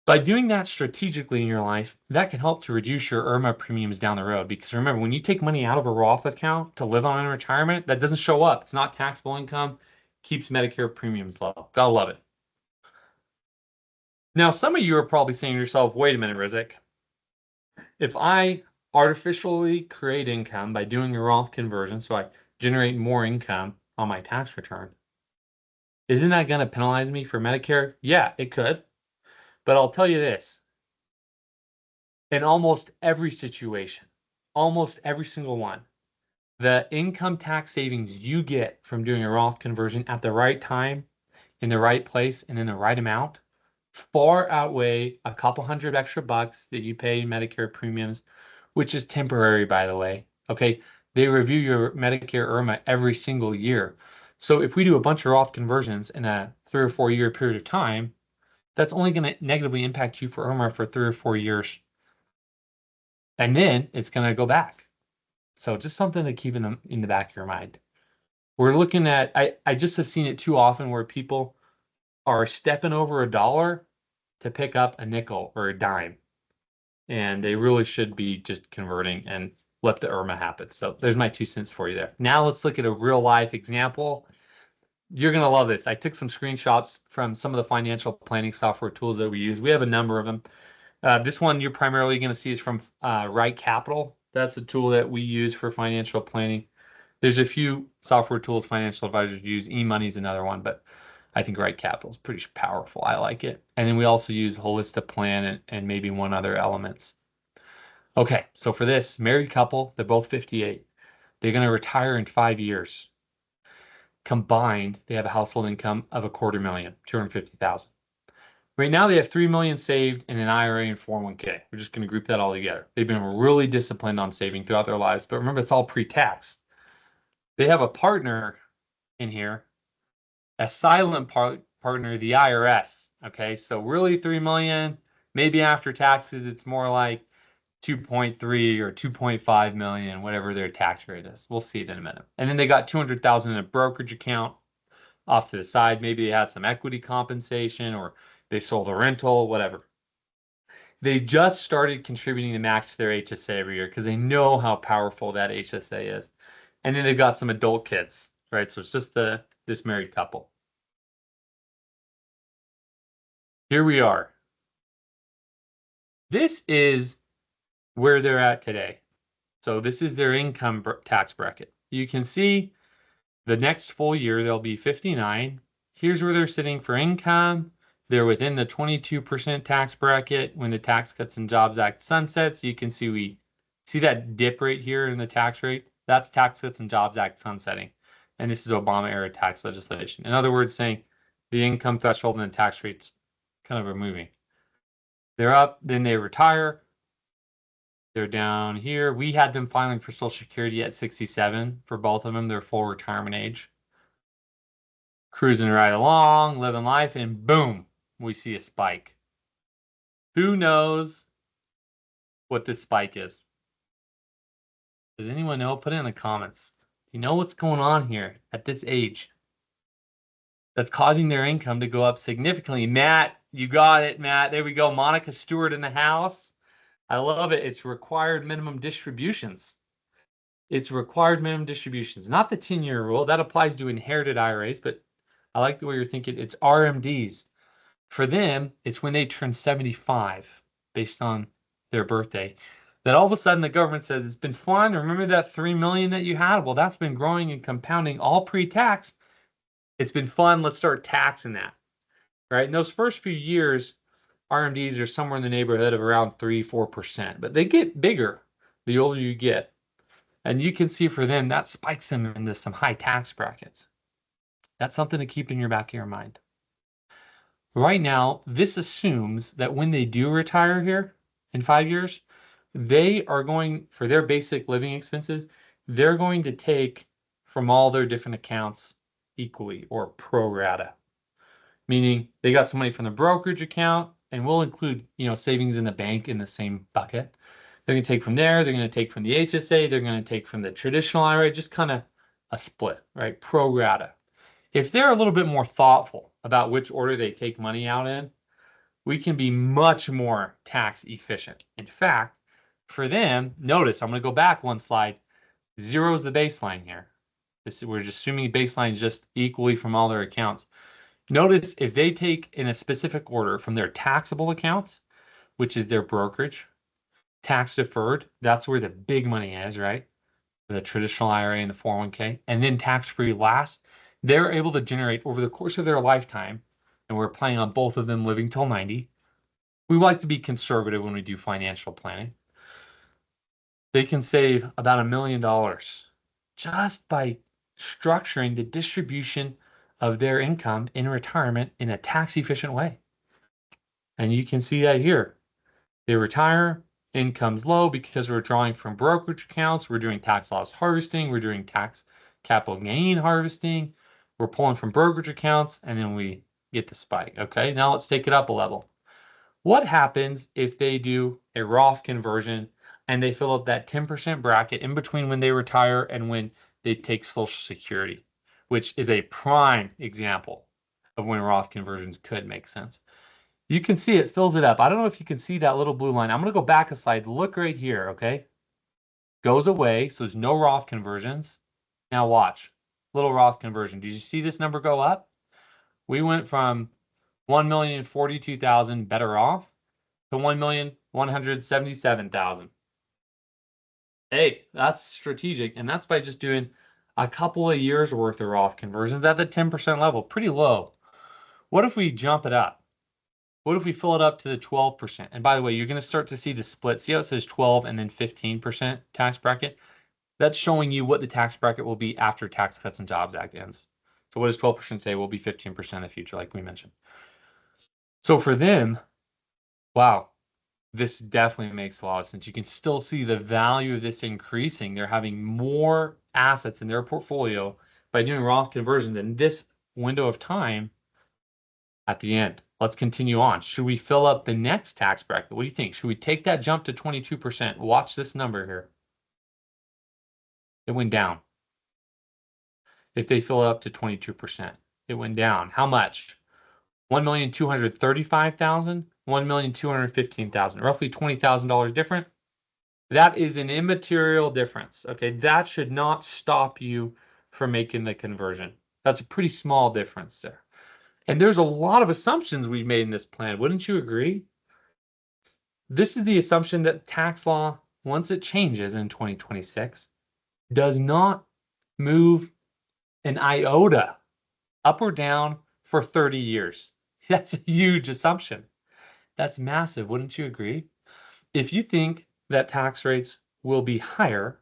[SPEAKER 1] By doing that strategically in your life, that can help to reduce your IRMA premiums down the road. Because remember, when you take money out of a Roth account to live on in retirement, that doesn't show up. It's not taxable income, keeps Medicare premiums low. Gotta love it. Now, some of you are probably saying to yourself, wait a minute, Rizik. If I artificially create income by doing a Roth conversion, so I generate more income on my tax return, isn't that going to penalize me for Medicare? Yeah, it could. But I'll tell you this. In almost every situation, almost every single one, the income tax savings you get from doing a Roth conversion at the right time, in the right place, and in the right amount far outweigh a couple hundred extra bucks that you pay in Medicare premiums, which is temporary, by the way. Okay, they review your Medicare IRMA every single year. So if we do a bunch of Roth conversions in a 3 or 4 year period of time, that's only going to negatively impact you for IRMA for 3 or 4 years. And then it's going to go back. So just something to keep in the back of your mind. We're looking at, I just have seen it too often where people are stepping over a dollar to pick up a nickel or a dime. And they really should be just converting and let the IRMA happen. So there's my 2 cents for you there. Now let's look at a real life example. You're going to love this. I took some screenshots from some of the financial planning software tools that we use. We have a number of them. This one you're primarily going to see is from Right Capital. That's a tool that we use for financial planning. There's a few software tools financial advisors use. eMoney is another one, but I think Right Capital is pretty powerful. I like it. And then we also use Holistic Plan and maybe one other elements. Okay, so for this married couple, they're both 58. They're going to retire in 5 years. Combined, they have a household income of $250,000, 250,000. Right now, they have 3 million saved in an IRA and 401k. We're just going to group that all together. They've been really disciplined on saving throughout their lives, but remember, it's all pre-tax. They have a partner in here, a silent partner, the IRS. Okay, so really 3 million, maybe after taxes, it's more like 2.3 or 2.5 million, whatever their tax rate is. We'll see it in a minute. And then they got 200,000 in a brokerage account, off to the side. Maybe they had some equity compensation or they sold a rental, whatever. They just started contributing the max to their HSA every year because they know how powerful that HSA is. And then they've got some adult kids, right? So it's just this married couple. Here we are. This is where they're at today. So this is their income tax bracket. You can see the next full year, they'll be 59. Here's where they're sitting for income. They're within the 22% tax bracket when the Tax Cuts and Jobs Act sunsets. You can see we see that dip right here in the tax rate. That's Tax Cuts and Jobs Act sunsetting. And this is Obama era tax legislation. In other words, saying the income threshold and the tax rates kind of are moving. They're up, then they retire. They're down here. We had them filing for Social Security at 67 for both of them. They're full retirement age. Cruising right along, living life, and boom, we see a spike. Who knows what this spike is? Does anyone know? Put it in the comments. You know what's going on here at this age that's causing their income to go up significantly? Matt, you got it, Matt. There we go. Monica Stewart in the house. I love it. It's required minimum distributions. It's required minimum distributions, not the 10-year rule. That applies to inherited IRAs, but I like the way you're thinking. It's RMDs. For them, it's when they turn 75 based on their birthday. That all of a sudden the government says it's been fun. Remember that 3 million that you had? Well, that's been growing and compounding all pre-tax. It's been fun. Let's start taxing that. Right? In those first few years, RMDs are somewhere in the neighborhood of around 3-4%, but they get bigger the older you get. And you can see for them, that spikes them into some high tax brackets. That's something to keep in your back of your mind. Right now, this assumes that when they do retire here in 5 years, they are going, for their basic living expenses, they're going to take from all their different accounts equally or pro rata. Meaning they got some money from the brokerage account, and we'll include, savings in the bank in the same bucket. They're going to take from there. They're going to take from the HSA. They're going to take from the traditional IRA, just kind of a split, right? Pro rata. If they're a little bit more thoughtful about which order they take money out in, we can be much more tax efficient. In fact, for them, notice, I'm going to go back one slide. 0 is the baseline here. We're just assuming baseline is just equally from all their accounts. Notice if they take in a specific order from their taxable accounts, which is their brokerage, tax deferred, that's where the big money is, right? The traditional IRA and the 401k, and then tax-free last, they're able to generate over the course of their lifetime, and we're planning on both of them living till 90. We like to be conservative when we do financial planning. They can save about $1 million just by structuring the distribution of their income in retirement in a tax-efficient way. And you can see that here. They retire, income's low because we're drawing from brokerage accounts, we're doing tax loss harvesting, we're doing tax capital gain harvesting, we're pulling from brokerage accounts, and then we get the spike. Okay, now let's take it up a level. What happens if they do a Roth conversion and they fill up that 10% bracket in between when they retire and when they take Social Security, which is a prime example of when Roth conversions could make sense? You can see it fills it up. I don't know if you can see that little blue line. I'm going to go back a slide. Look right here, okay? Goes away, so there's no Roth conversions. Now watch. Little Roth conversion. Did you see this number go up? We went from 1,042,000 better off to 1,177,000. Hey, that's strategic, and that's by just doing a couple of years worth of Roth conversions at the 10% level. Pretty low. What if we jump it up? What if we fill it up to the 12%? And by the way, you're going to start to see the split. See how it says 12 and then 15% tax bracket? That's showing you what the tax bracket will be after Tax Cuts and Jobs Act ends. So what does 12% say? Will be 15% in the future, like we mentioned. So for them, wow, this definitely makes a lot of sense. You can still see the value of this increasing. They're having more assets in their portfolio by doing Roth conversions in this window of time at the end. Let's continue on. Should we fill up the next tax bracket? What do you think? Should we take that jump to 22%? Watch this number here. It went down if they fill it up to 22%. it went down. How much? 1,235,000, 1,215,000, roughly $20,000 different. That is an immaterial difference. Okay, that should not stop you from making the conversion. That's a pretty small difference there. And there's a lot of assumptions we've made in this plan. Wouldn't you agree? This is the assumption that tax law, once it changes in 2026, does not move an iota up or down for 30 years. That's a huge assumption. That's massive. Wouldn't you agree? If you think that tax rates will be higher,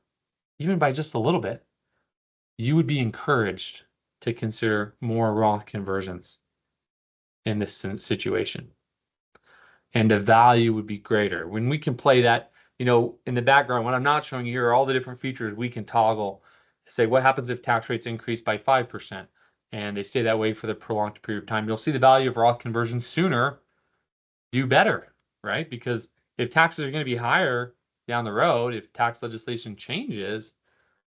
[SPEAKER 1] even by just a little bit, you would be encouraged to consider more Roth conversions in this situation. And the value would be greater. When we can play that, in the background, what I'm not showing you here are all the different features we can toggle to say what happens if tax rates increase by 5% and they stay that way for the prolonged period of time. You'll see the value of Roth conversions sooner do better, right? Because if taxes are going to be higher down the road, if tax legislation changes,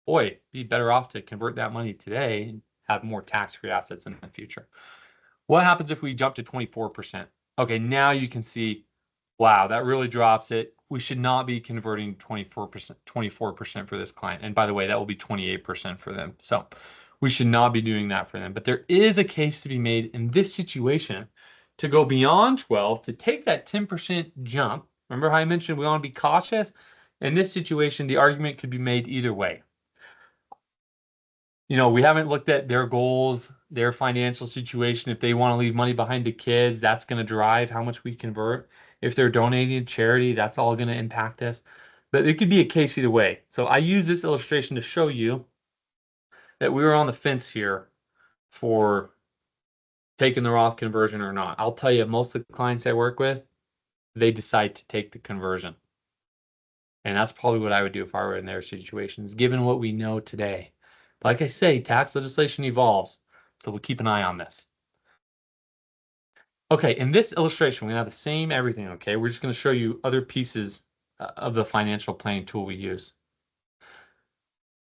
[SPEAKER 1] boy, be better off to convert that money today and have more tax-free assets in the future. What happens if we jump to 24%? Okay, now you can see, wow, that really drops it. We should not be converting 24% for this client. And by the way, that will be 28% for them. So we should not be doing that for them. But there is a case to be made in this situation to go beyond 12, to take that 10% jump. Remember how I mentioned we want to be cautious? In this situation, the argument could be made either way. We haven't looked at their goals, their financial situation. If they want to leave money behind to kids, that's going to drive how much we convert. If they're donating to charity, that's all going to impact us. But it could be a case either way. So I use this illustration to show you that we were on the fence here for taking the Roth conversion or not. I'll tell you, most of the clients I work with, they decide to take the conversion. And that's probably what I would do if I were in their situations, given what we know today. Like I say, tax legislation evolves, so we'll keep an eye on this. Okay, in this illustration, we're going to have the same everything, okay? We're just going to show you other pieces of the financial planning tool we use.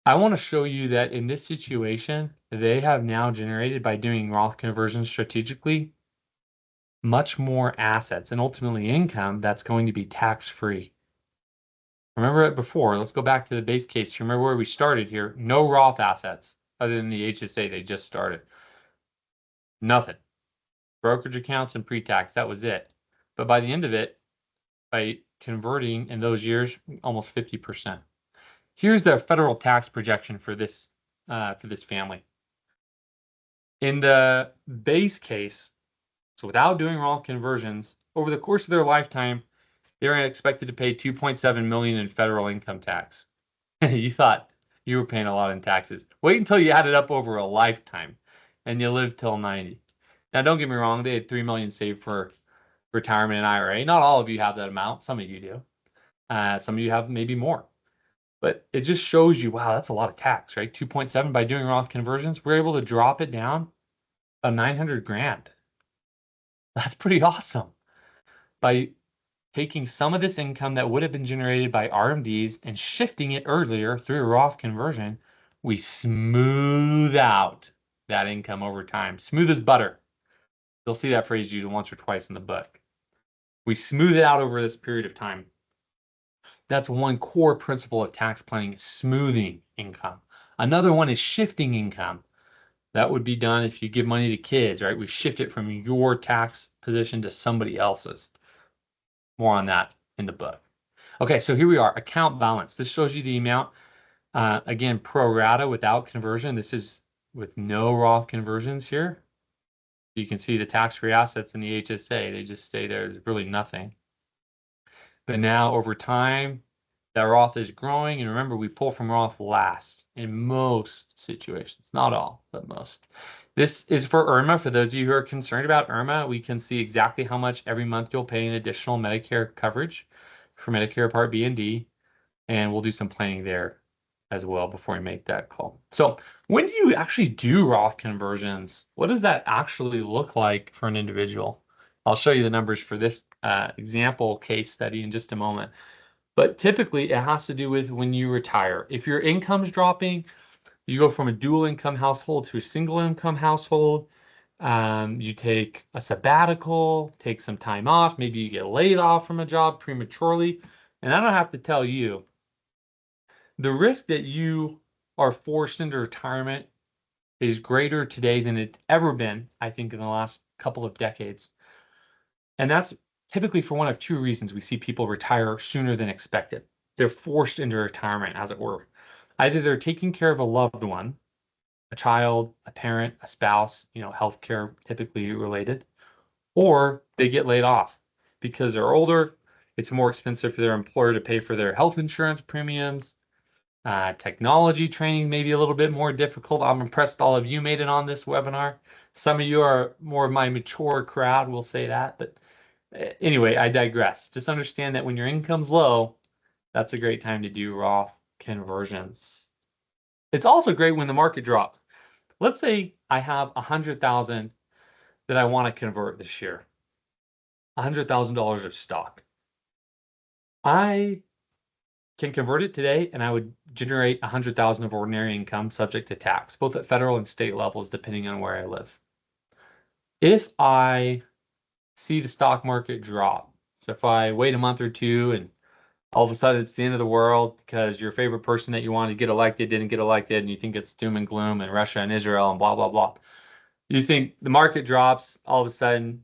[SPEAKER 1] I want to show you that in this situation, they have now generated, by doing Roth conversions strategically, much more assets and ultimately income that's going to be tax-free. Remember it before. Let's go back to the base case. Remember where we started here. No Roth assets other than the HSA they just started. Nothing. Brokerage accounts and pre-tax, that was it. But by the end of it, by converting in those years, almost 50%. Here's the federal tax projection for this family. In the base case, so without doing Roth conversions, over the course of their lifetime, they're expected to pay $2.7 million in federal income tax. You thought you were paying a lot in taxes. Wait until you add it up over a lifetime and you live till 90. Now, don't get me wrong, they had $3 million saved for retirement and IRA. Not all of you have that amount. Some of you do. Some of you have maybe more. But it just shows you, wow, that's a lot of tax, right? 2.7 by doing Roth conversions, we're able to drop it down about 900 grand. That's pretty awesome. By taking some of this income that would have been generated by RMDs and shifting it earlier through a Roth conversion, we smooth out that income over time. Smooth as butter. You'll see that phrase used once or twice in the book. We smooth it out over this period of time. That's one core principle of tax planning, smoothing income. Another one is shifting income. That would be done if you give money to kids, right? We shift it from your tax position to somebody else's. More on that in the book. Okay, so here we are, account balance. This shows you the amount, again, pro rata without conversion. This is with no Roth conversions here. You can see the tax-free assets in the HSA. They just stay there. There's really nothing. But now over time, that Roth is growing. And remember, we pull from Roth last in most situations. Not all, but most. This is for IRMA. For those of you who are concerned about IRMA, we can see exactly how much every month you'll pay in additional Medicare coverage for Medicare Part B and D. And we'll do some planning there as well before we make that call. So when do you actually do Roth conversions? What does that actually look like for an individual? I'll show you the numbers for this example case study in just a moment. But typically, it has to do with when you retire. If your income's dropping, you go from a dual income household to a single income household. You take a sabbatical, take some time off, maybe you get laid off from a job prematurely. And I don't have to tell you, the risk that you are forced into retirement is greater today than it's ever been, I think, in the last couple of decades. And that's typically for one of two reasons we see people retire sooner than expected. They're forced into retirement, as it were. Either they're taking care of a loved one, a child, a parent, a spouse, healthcare typically related, or they get laid off because they're older. It's more expensive for their employer to pay for their health insurance premiums. Technology training may be a little bit more difficult. I'm impressed all of you made it on this webinar. Some of you are more of my mature crowd, we'll say that. But anyway, I digress. Just understand that when your income's low, that's a great time to do Roth conversions. It's also great when the market drops. Let's say I have 100,000 that I want to convert this year. $100,000 of stock. I can convert it today and I would generate 100,000 of ordinary income subject to tax, both at federal and state levels, depending on where I live. If I see the stock market drop, so if I wait a month or two and all of a sudden it's the end of the world because your favorite person that you wanted to get elected didn't get elected and you think it's doom and gloom and Russia and Israel and blah, blah, blah. You think the market drops, all of a sudden,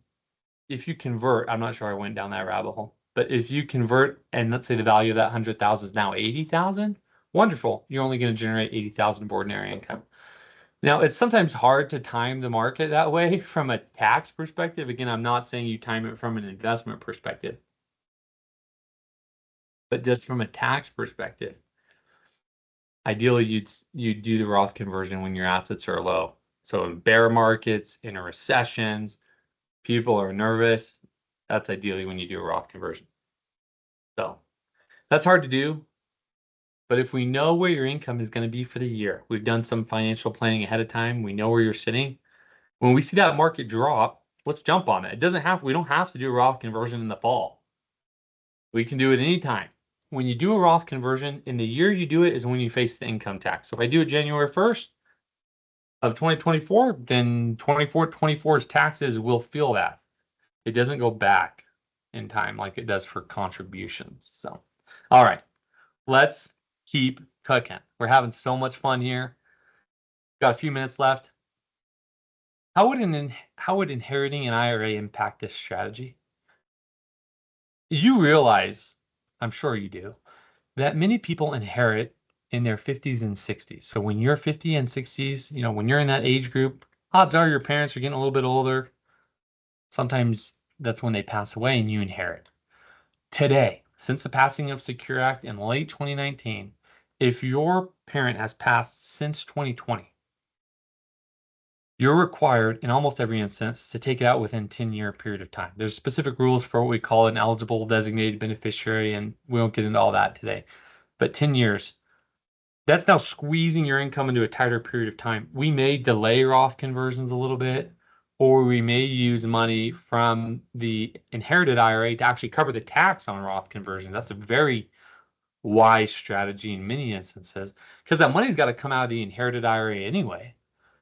[SPEAKER 1] if you convert, I'm not sure I went down that rabbit hole, but if you convert and let's say the value of that 100,000 is now 80,000, wonderful. You're only going to generate 80,000 of ordinary income. Now, it's sometimes hard to time the market that way from a tax perspective. Again, I'm not saying you time it from an investment perspective, but just from a tax perspective. Ideally, you'd do the Roth conversion when your assets are low. So in bear markets, in recessions, people are nervous. That's ideally when you do a Roth conversion. So that's hard to do. But if we know where your income is going to be for the year, we've done some financial planning ahead of time. We know where you're sitting. When we see that market drop, let's jump on it. We don't have to do a Roth conversion in the fall. We can do it anytime. When you do a Roth conversion, in the year you do it is when you face the income tax. So if I do it January 1st of 2024, then 24's taxes will feel that. It doesn't go back in time like it does for contributions. So, all right, let's keep cooking. We're having so much fun here. Got a few minutes left. How would inheriting an IRA impact this strategy? You realize, I'm sure you do, that many people inherit in their 50s and 60s. So when you're 50 and 60s, when you're in that age group, odds are your parents are getting a little bit older. Sometimes that's when they pass away and you inherit. Today, since the passing of Secure Act in late 2019, if your parent has passed since 2020, you're required in almost every instance to take it out within 10-year period of time. There's specific rules for what we call an eligible designated beneficiary, and we won't get into all that today. But 10 years, that's now squeezing your income into a tighter period of time. We may delay Roth conversions a little bit, or we may use money from the inherited IRA to actually cover the tax on Roth conversion. That's a very wise strategy in many instances because that money's got to come out of the inherited IRA anyway.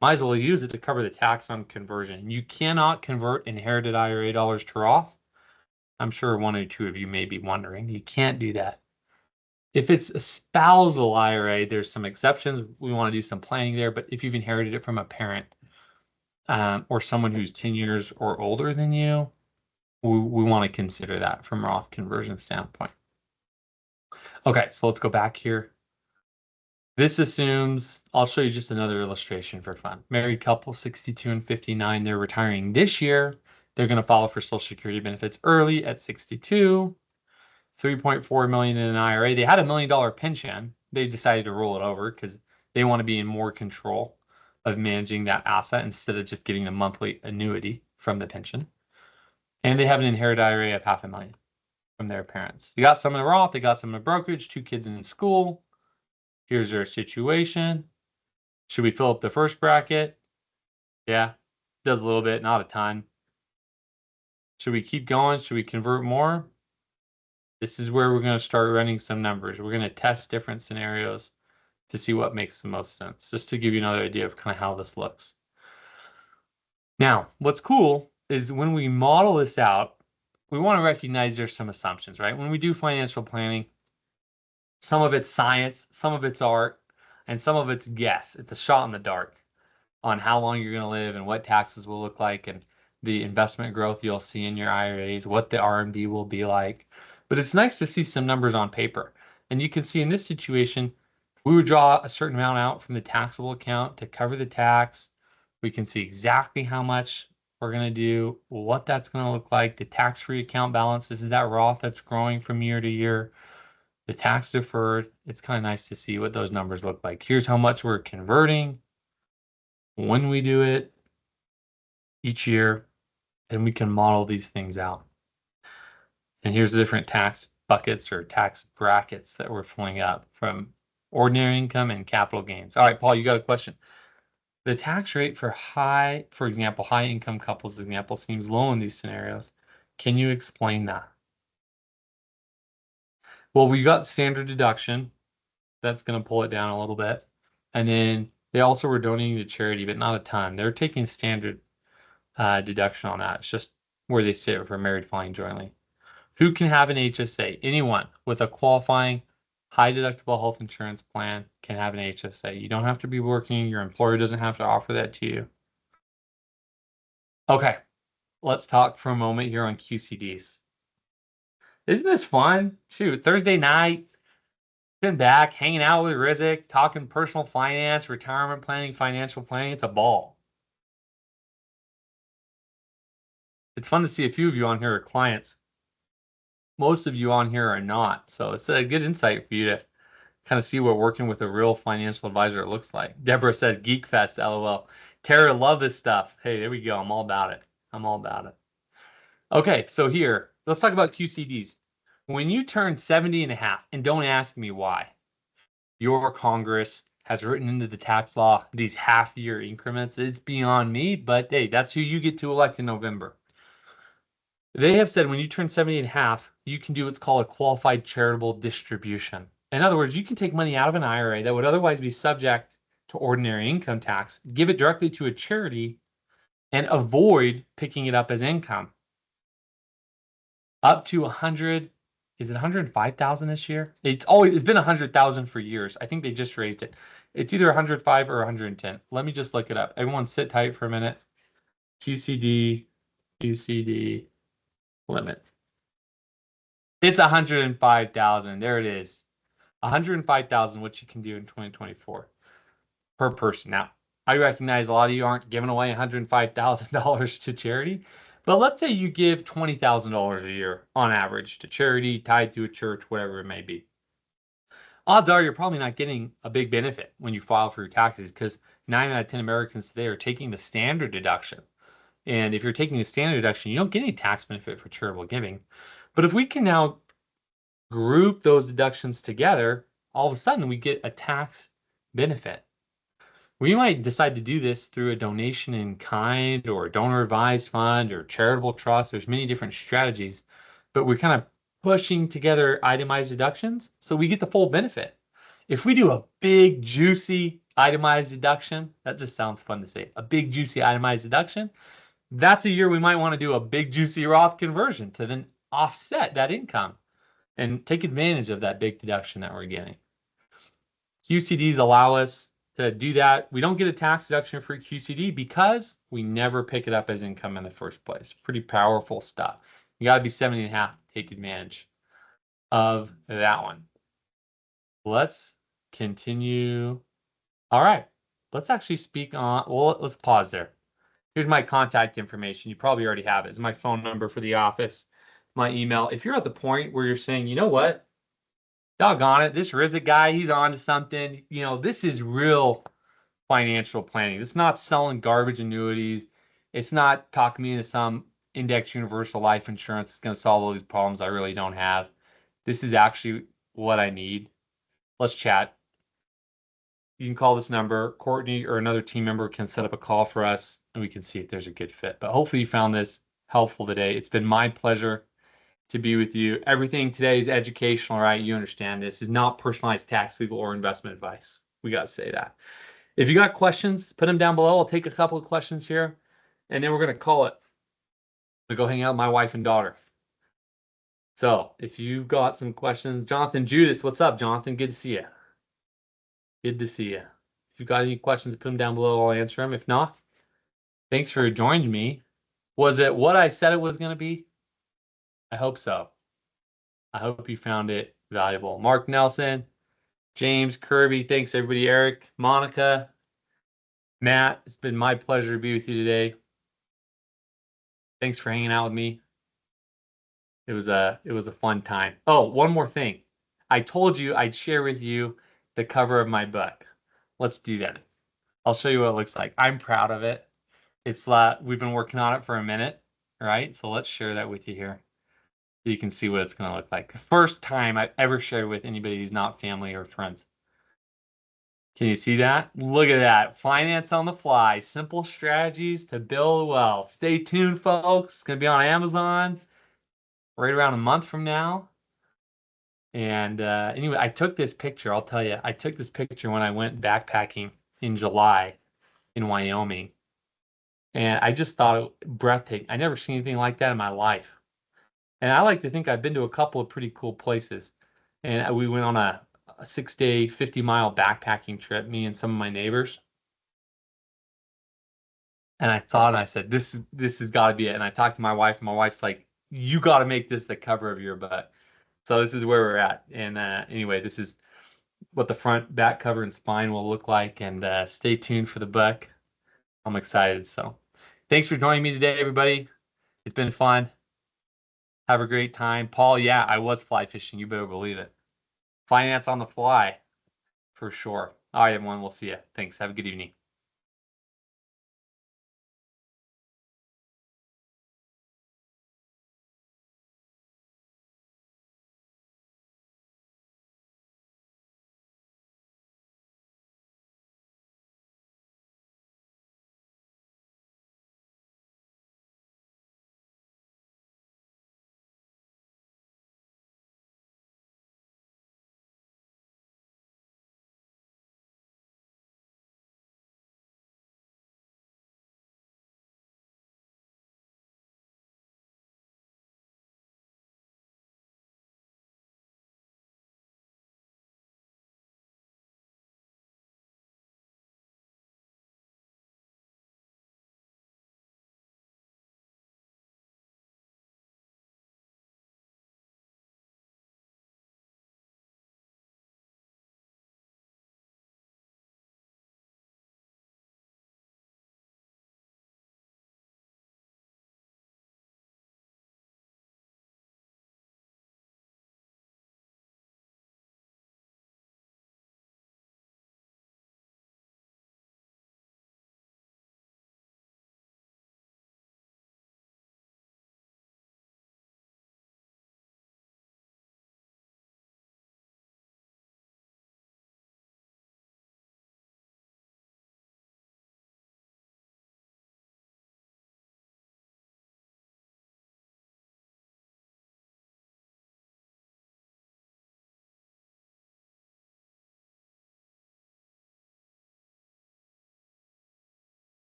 [SPEAKER 1] Might as well use it to cover the tax on conversion. You cannot convert inherited IRA dollars to Roth. I'm sure one or two of you may be wondering. You can't do that. If it's a spousal IRA, there's some exceptions. We want to do some planning there. But if you've inherited it from a parent or someone who's 10 years or older than you, we want to consider that from Roth conversion standpoint. Okay, so let's go back here. This assumes, I'll show you just another illustration for fun. Married couple, 62 and 59, they're retiring this year. They're going to file for Social Security benefits early at 62, 3.4 million in an IRA. They had $1 million pension. They decided to roll it over because they want to be in more control of managing that asset instead of just getting the monthly annuity from the pension. And they have an inherited IRA of $500,000 from their parents. They got some in a Roth, they got some in a brokerage, 2 kids in school. Here's their situation. Should we fill up the first bracket? Yeah, does a little bit, not a ton. Should we keep going? Should we convert more? This is where we're going to start running some numbers. We're going to test different scenarios to see what makes the most sense, just to give you another idea of kind of how this looks. Now, what's cool is when we model this out, we want to recognize there's some assumptions, right? When we do financial planning, some of it's science, some of it's art, and some of it's guess. It's a shot in the dark on how long you're going to live and what taxes will look like and the investment growth you'll see in your IRAs, what the RMD will be like. But it's nice to see some numbers on paper. And you can see in this situation, we would draw a certain amount out from the taxable account to cover the tax. We can see exactly how much we're going to do, what that's going to look like, the tax-free account balance. This is that Roth that's growing from year to year. The tax deferred, it's kind of nice to see what those numbers look like. Here's how much we're converting when we do it each year, and we can model these things out. And here's the different tax buckets or tax brackets that we're filling up from ordinary income and capital gains. All right, Paul, you got a question. The tax rate for for example, high income couples example seems low in these scenarios. Can you explain that? Well, we got standard deduction. That's going to pull it down a little bit. And then they also were donating to charity, but not a ton. They're taking standard deduction on that. It's just where they sit for married filing jointly. Who can have an HSA? Anyone with a qualifying high deductible health insurance plan can have an HSA. You don't have to be working. Your employer doesn't have to offer that to you. Okay, let's talk for a moment here on QCDs. Isn't this fun? Shoot, Thursday night, been back, hanging out with Rizik, talking personal finance, retirement planning, financial planning. It's a ball. It's fun to see a few of you on here are clients. Most of you on here are not. So it's a good insight for you to kind of see what working with a real financial advisor looks like. Deborah says, Geek Fest, LOL. Tara, love this stuff. Hey, there we go. I'm all about it. I'm all about it. Okay, so here, let's talk about QCDs. When you turn 70 and a half, and don't ask me why, your Congress has written into the tax law these half-year increments. It's beyond me, but hey, that's who you get to elect in November. They have said when you turn 70 and a half, you can do what's called a qualified charitable distribution. In other words, you can take money out of an IRA that would otherwise be subject to ordinary income tax, give it directly to a charity, and avoid picking it up as income. Up to 100, is it 105,000 this year? It's been 100,000 for years. I think they just raised it. It's either 105 or 110. Let me just look it up. Everyone sit tight for a minute. QCD limit. It's 105,000. There it is. 105,000, what you can do in 2024 per person. Now, I recognize a lot of you aren't giving away $105,000 to charity, but let's say you give $20,000 a year on average to charity, tied to a church, whatever it may be. Odds are you're probably not getting a big benefit when you file for your taxes because 9 out of 10 Americans today are taking the standard deduction. And if you're taking the standard deduction, you don't get any tax benefit for charitable giving. But if we can now group those deductions together, all of a sudden we get a tax benefit. We might decide to do this through a donation in kind or a donor advised fund or charitable trust. There's many different strategies, but we're kind of pushing together itemized deductions so we get the full benefit. If we do a big, juicy itemized deduction, that just sounds fun to say, a big, juicy itemized deduction, that's a year we might want to do a big, juicy Roth conversion to then offset that income and take advantage of that big deduction that we're getting. QCDs allow us to do that. We don't get a tax deduction for QCD because we never pick it up as income in the first place. Pretty powerful stuff. You got to be 70 and a half to take advantage of that one. Let's continue. All right. Let's actually speak on, well, let's pause there. Here's my contact information. You probably already have it. It's my phone number for the office, my email. If you're at the point where you're saying, you know what, doggone it, this Rizik guy, he's on to something. You know, this is real financial planning. It's not selling garbage annuities. It's not talking me into some index universal life insurance that's going to solve all these problems I really don't have. This is actually what I need. Let's chat. You can call this number. Courtney or another team member can set up a call for us and we can see if there's a good fit. But hopefully you found this helpful today. It's been my pleasure to be with you. Everything today is educational, right? You understand this is not personalized tax, legal, or investment advice. We got to say that. If you got questions, put them down below. I'll take a couple of questions here. and then we're going to call it to go hang out with my wife and daughter. So if you've got some questions, Jonathan Judas, what's up, Jonathan? Good to see you. Good to see you. If you've got any questions, put them down below. I'll answer them. If not, thanks for joining me. Was it what I said it was going to be? I hope so. I hope you found it valuable. Mark Nelson, James Kirby, thanks everybody. Eric, Monica, Matt, it's been my pleasure to be with you today. Thanks for hanging out with me. It was a fun time. Oh, one more thing. I told you I'd share with you the cover of my book. Let's do that. I'll show you what it looks like. I'm proud of it. It's we've been working on it for a minute, right? So let's share that with you here. You can see what it's going to look like. The first time I've ever shared with anybody who's not family or friends. Can you see that? Look at that. Finance on the fly. Simple strategies to build wealth. Stay tuned, folks. It's going to be on Amazon right around a month from now. And anyway, I took this picture. I'll tell you, I took this picture when I went backpacking in July in Wyoming. And I just thought it breathtaking. I never seen anything like that in my life. And I like to think I've been to a couple of pretty cool places. And we went on a 6-day, 50-mile backpacking trip, me and some of my neighbors. And I saw it and I said, this has got to be it. And I talked to my wife, and my wife's like, you got to make this the cover of your book. So this is where we're at. And anyway, this is what the front, back cover, and spine will look like. And stay tuned for the book. I'm excited. So thanks for joining me today, everybody. It's been fun. Have a great time. Paul, yeah, I was fly fishing. You better believe it. Finance on the fly, for sure. All right, everyone. We'll see you. Thanks. Have a good evening.